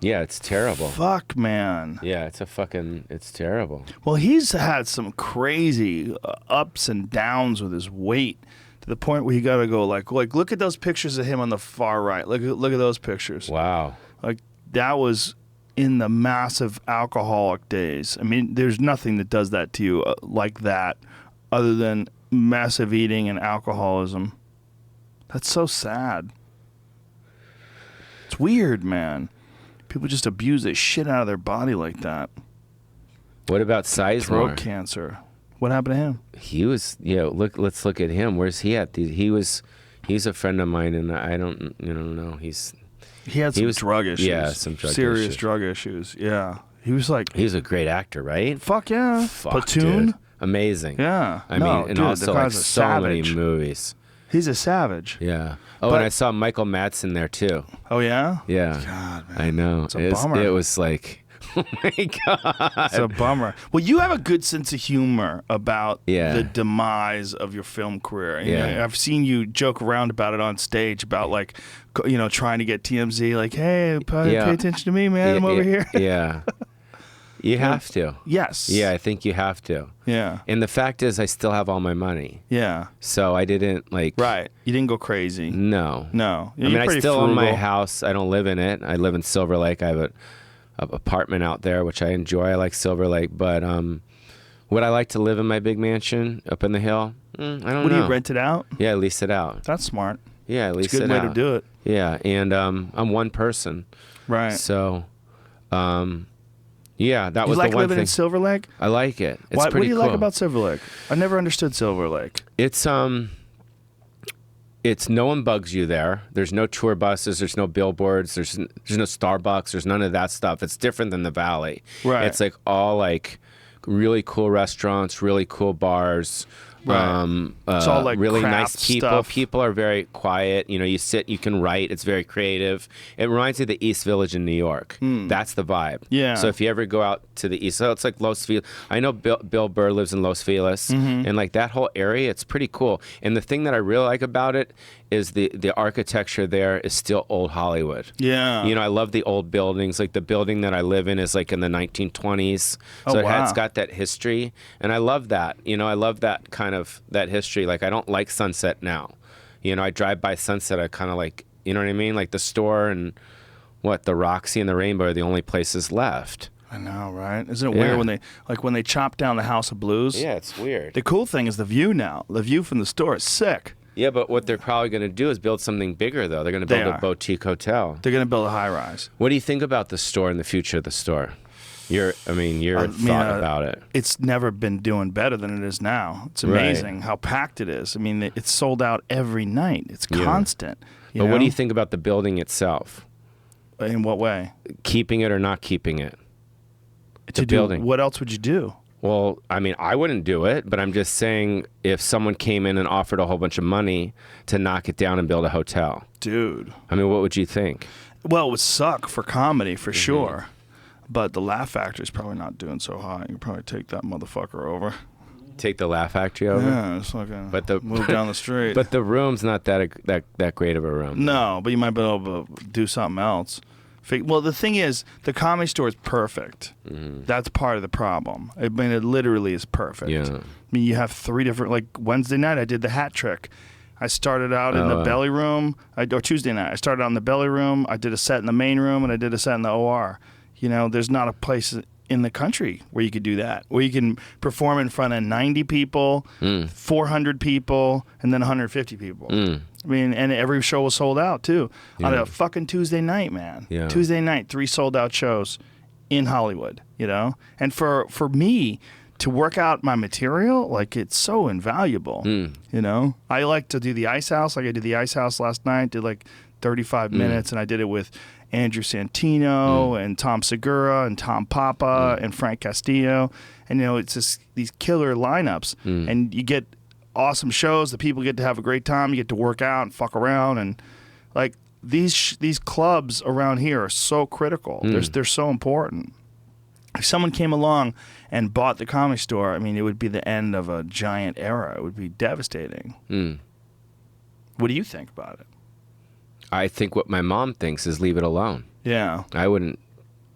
Yeah, it's terrible. Fuck, man. Yeah, it's terrible. Well, he's had some crazy ups and downs with his weight to the point where you got to go like look at those pictures of him on the far right. Look at those pictures. Wow. Like that was in the massive alcoholic days. I mean, there's nothing that does that to you like that other than massive eating and alcoholism. That's so sad. It's weird, man. People just abuse the shit out of their body like that. What about Sizemore? Throat cancer. What happened to him? He was, let's look at him. Where's he at? He's a friend of mine, and I don't know. He had some drug issues. Yeah, some serious drug issues. Yeah. He was a great actor, right? Fuck yeah. Platoon. Dude. Amazing. Yeah. I mean, and also like so many movies. He's a savage. Yeah. Oh, and I saw Michael Madsen there too. Oh yeah? Yeah. God, man. I know. It's a bummer. It was like, oh my God. It's a bummer. Well, you have a good sense of humor about the demise of your film career. And I've seen you joke around about it on stage about like, trying to get TMZ like, hey, pay attention to me, man. I'm over here. Yeah. You have to. Yes. Yeah, I think you have to. Yeah. And the fact is, I still have all my money. Yeah. So I didn't like. Right. You didn't go crazy. No. No. I mean, I still own my house. I don't live in it. I live in Silver Lake. I have an apartment out there, which I enjoy. I like Silver Lake. But would I like to live in my big mansion up in the hill? I don't know. What do you rent it out? Yeah, I lease it out. That's smart. Yeah, I lease it's a good it way out. to do it. Yeah, and I'm one person. Right. So, yeah, that You was like the one living thing. in Silver Lake? I like it. It's What pretty do you cool. like about Silver Lake? I never understood Silver Lake. It's no one bugs you there. There's no tour buses. There's no billboards. There's no Starbucks. There's none of that stuff. It's different than the Valley. Right. It's like all like really cool restaurants, really cool bars. Right. It's all like really craft nice people. stuff. People are very quiet. You know, you sit, you can write. It's very creative. It reminds me of the East Village in New York. That's the vibe. Yeah. So if you ever go out to the East, so it's like Los Feliz. I know Bill Burr lives in Los Feliz, and like that whole area, it's pretty cool. And the thing that I really like about it is the architecture there is still old Hollywood. Yeah. You know, I love the old buildings. Like the building that I live in is like in the 1920s. So it's got that history. And I love that. You know, I love that kind of that history. Like I don't like Sunset now. You know, I drive by Sunset, I kind of like, you know what I mean? Like the store and the Roxy and the Rainbow are the only places left. I know, right? Isn't it weird when they chop down the House of Blues? Yeah, it's weird. The cool thing is the view now. The view from the store is sick. Yeah, but what they're probably going to do is build something bigger, though. They're going to build a boutique hotel. They're going to build a high-rise. What do you think about the store and the future of the store? Your thought about it. It's never been doing better than it is now. It's amazing how packed it is. I mean, it's sold out every night. It's constant. But what do you think about the building itself? In what way? Keeping it or not keeping it? The building. What else would you do? Well, I mean, I wouldn't do it, but I'm just saying if someone came in and offered a whole bunch of money to knock it down and build a hotel. Dude. I mean, what would you think? Well, it would suck for comedy, for sure. But the Laugh Factory's probably not doing so hot. You can probably take that motherfucker over. Take the Laugh Factory over? Yeah, just fucking move down the street. But the room's not that great of a room. No, but you might be able to do something else. Well, the thing is, the Comedy Store is perfect. That's part of the problem. I mean, it literally is perfect. Yeah. I mean, you have 3 different, like Wednesday night, I did the hat trick. I started out in the belly room, or Tuesday night, I started out in the belly room, I did a set in the main room, and I did a set in the OR. You know, there's not a place in the country where you could do that, where you can perform in front of 90 people, 400 people, and then 150 people. I mean, and every show was sold out, too. On a fucking Tuesday night, man. Yeah. Tuesday night, 3 sold-out shows in Hollywood, you know? And for me to work out my material, like, it's so invaluable, you know? I like to do the Ice House. Like, I did the Ice House last night, did, like, 35 minutes, and I did it with Andrew Santino and Tom Segura and Tom Papa and Frank Castillo. And, you know, it's just these killer lineups. And you get awesome shows. The people get to have a great time. You get to work out and fuck around. And, like, these clubs around here are so critical. They're so important. If someone came along and bought the Comedy Store, I mean, it would be the end of a giant era. It would be devastating. What do you think about it? I think what my mom thinks is leave it alone. Yeah. I wouldn't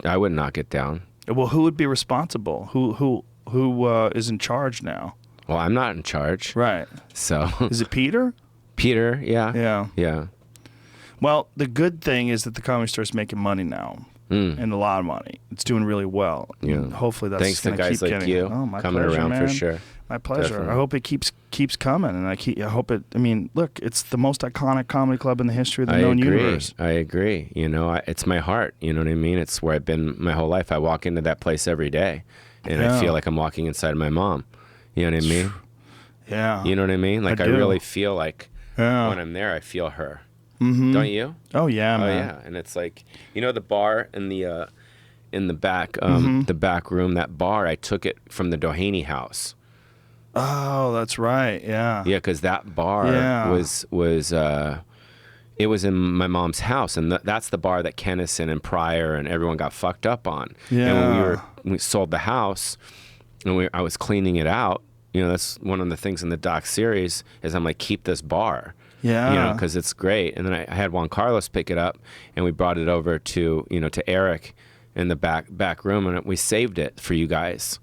knock it down. Well, who would be responsible? Who is in charge now? Well, I'm not in charge. Right. So is it Peter? Peter, yeah. Yeah. Yeah. Well, the good thing is that the Comedy Store is making money now. And a lot of money. It's doing really well. Yeah. And hopefully that's thanks to going to guys keep like getting you my coming pleasure, around man. for sure. My pleasure. Definitely. I hope it keeps coming, and I hope it. I mean, look, it's the most iconic comedy club in the history of the known universe. I agree. You know, it's my heart. You know what I mean? It's where I've been my whole life. I walk into that place every day, and I feel like I'm walking inside my mom. You know what I mean? Yeah. You know what I mean? Like I really feel like when I'm there, I feel her. Don't you? Oh yeah, man. Oh yeah, and it's like, you know, the bar in the back, the back room. That bar, I took it from the Doheny house. Oh, that's right. Yeah. Yeah, because that bar was it was in my mom's house, and that's the bar that Kennison and Pryor and everyone got fucked up on. Yeah. And when we sold the house, and I was cleaning it out. You know, that's one of the things in the doc series is I'm like, keep this bar. Yeah. You know, because it's great. And then I had Juan Carlos pick it up, and we brought it over to Eric in the back room, and we saved it for you guys.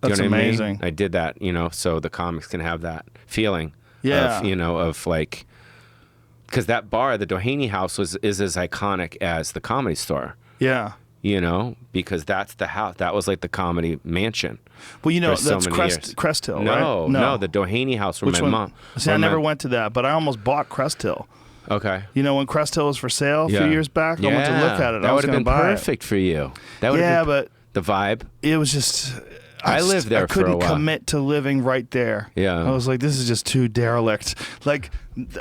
That's amazing. I mean? I did that, so the comics can have that feeling. Yeah. Of like, because that bar, the Doheny House, is as iconic as the Comedy Store. Yeah. Because that's the house. That was like the comedy mansion. Well, that's Crest Hill, right? No, the Doheny House where Which my one? mom. See, I never went to that, but I almost bought Crest Hill. Okay. When Crest Hill was for sale a few years back, I went to look at it. That would have been perfect for you. That would have been but the vibe. It was just. I lived there for a while. I couldn't commit to living right there. Yeah. I was like, this is just too derelict. Like,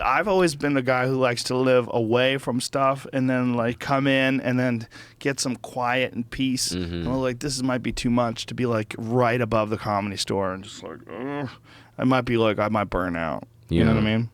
I've always been the guy who likes to live away from stuff and then, like, come in and then get some quiet and peace. And I was like, this might be too much to be, like, right above the Comedy Store and just like, I might burn out. You know what I mean?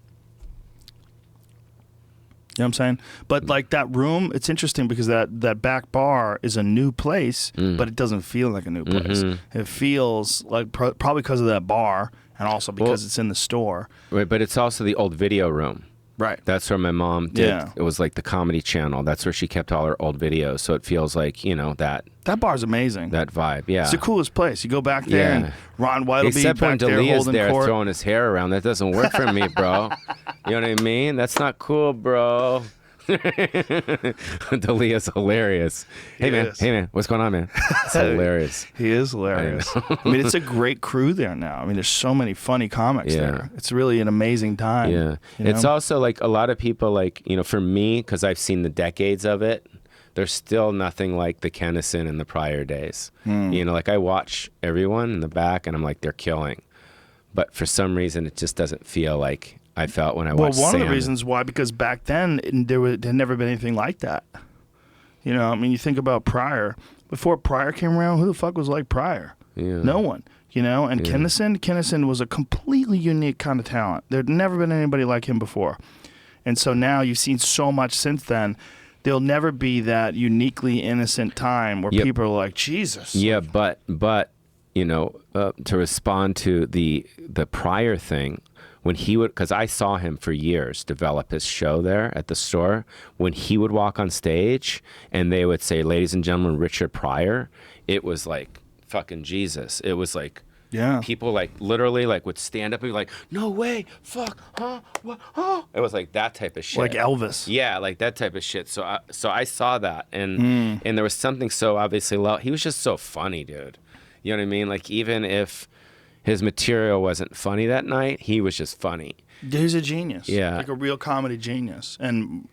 You know what I'm saying? But like that room, it's interesting because that back bar is a new place, but it doesn't feel like a new place. It feels like probably because of that bar and also because it's in the store. Right, but it's also the old video room. Right. That's where my mom did. Yeah. It was like the Comedy Channel. That's where she kept all her old videos. So it feels like, that bar's amazing. That vibe, yeah. It's the coolest place. You go back there and Ron White will be back there holding there court. throwing his hair around. That doesn't work for me, bro. You know what I mean? That's not cool, bro. D'Elia's hilarious. Hey man, what's going on, man? It's hilarious. He is hilarious. I mean, it's a great crew there now. I mean, there's so many funny comics there. It's really an amazing time. Yeah. It's also like a lot of people, like, for me, because I've seen the decades of it, there's still nothing like the Kennison in the prior days. Like I watch everyone in the back and I'm like, they're killing. But for some reason, it just doesn't feel like I felt when I watched Well, one Sam. of the reasons why, because back then there had never been anything like that. I mean, you think about Pryor. Before Pryor came around, who the fuck was like Pryor? Yeah. No one. And Kennison was a completely unique kind of talent. There'd never been anybody like him before. And so now you've seen so much since then. There'll never be that uniquely innocent time where people are like, Jesus. Yeah, but to respond to the Pryor thing, when he would, because I saw him for years develop his show there at the store, when he would walk on stage and they would say, ladies and gentlemen, Richard Pryor, it was like fucking Jesus. It was like, people like literally like would stand up and be like, no way, fuck, huh, what, huh? It was like that type of shit. Like Elvis. Yeah, like that type of shit. So I saw that, and there was something so obviously loud. He was just so funny, dude. You know what I mean? Like, even if his material wasn't funny that night, he was just funny. He's a genius. Yeah. Like a real comedy genius. And,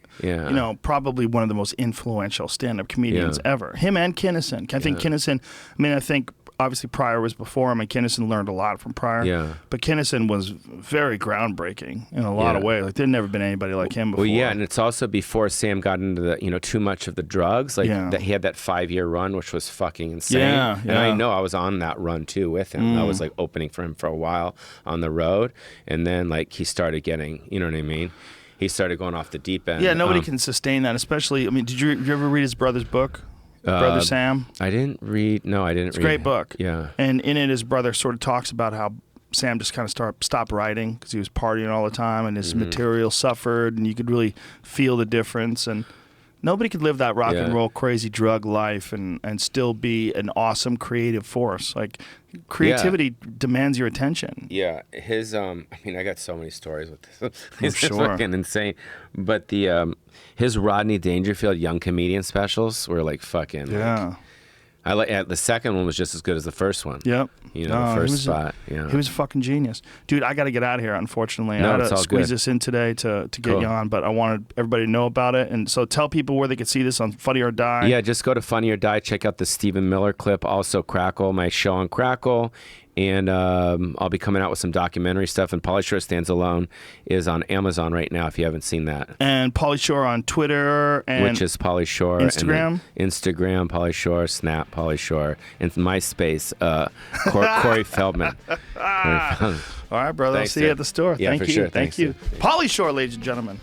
probably one of the most influential stand-up comedians ever. Him and Kennison. I think Kennison, I think obviously Pryor was before him, and Kennison learned a lot from Pryor. Yeah. But Kennison was very groundbreaking in a lot of ways. Like, there'd never been anybody like him before. Well, yeah, and it's also before Sam got into the, too much of the drugs. Like, that he had that 5-year run, which was fucking insane. Yeah, and I know I was on that run, too, with him. I was, like, opening for him for a while on the road. And then, like, he started getting, you know what I mean? He started going off the deep end. Yeah, nobody can sustain that, especially, I mean, did you ever read his brother's book? Brother Sam? I didn't read. No, I didn't read. It's a great book. Yeah. And in it, his brother sort of talks about how Sam just kind of stopped writing because he was partying all the time and his material suffered, and you could really feel the difference. And nobody could live that rock and roll crazy drug life and still be an awesome creative force. Like, creativity demands your attention. Yeah. His I got so many stories with this. It's sure. fucking insane. But his Rodney Dangerfield young comedian specials were like fucking the second one was just as good as the first one. Yep. First spot. He was a fucking genius. Dude, I got to get out of here, unfortunately. I had to squeeze this in today to get you on, but I wanted everybody to know about it. And so tell people where they could see this on Funny or Die. Yeah, just go to Funny or Die. Check out the Stephen Miller clip. Also Crackle, my show on Crackle. And I'll be coming out with some documentary stuff. And Pauly Shore Stands Alone is on Amazon right now if you haven't seen that. And Pauly Shore on Twitter. And which is Pauly Shore. Instagram? Instagram, Pauly Shore. Snap, Pauly Shore. And MySpace, Corey Feldman. All right, brother. Thanks, I'll see you at the store. Yeah, Thank for you. sure. Thank you. Pauly Shore, ladies and gentlemen.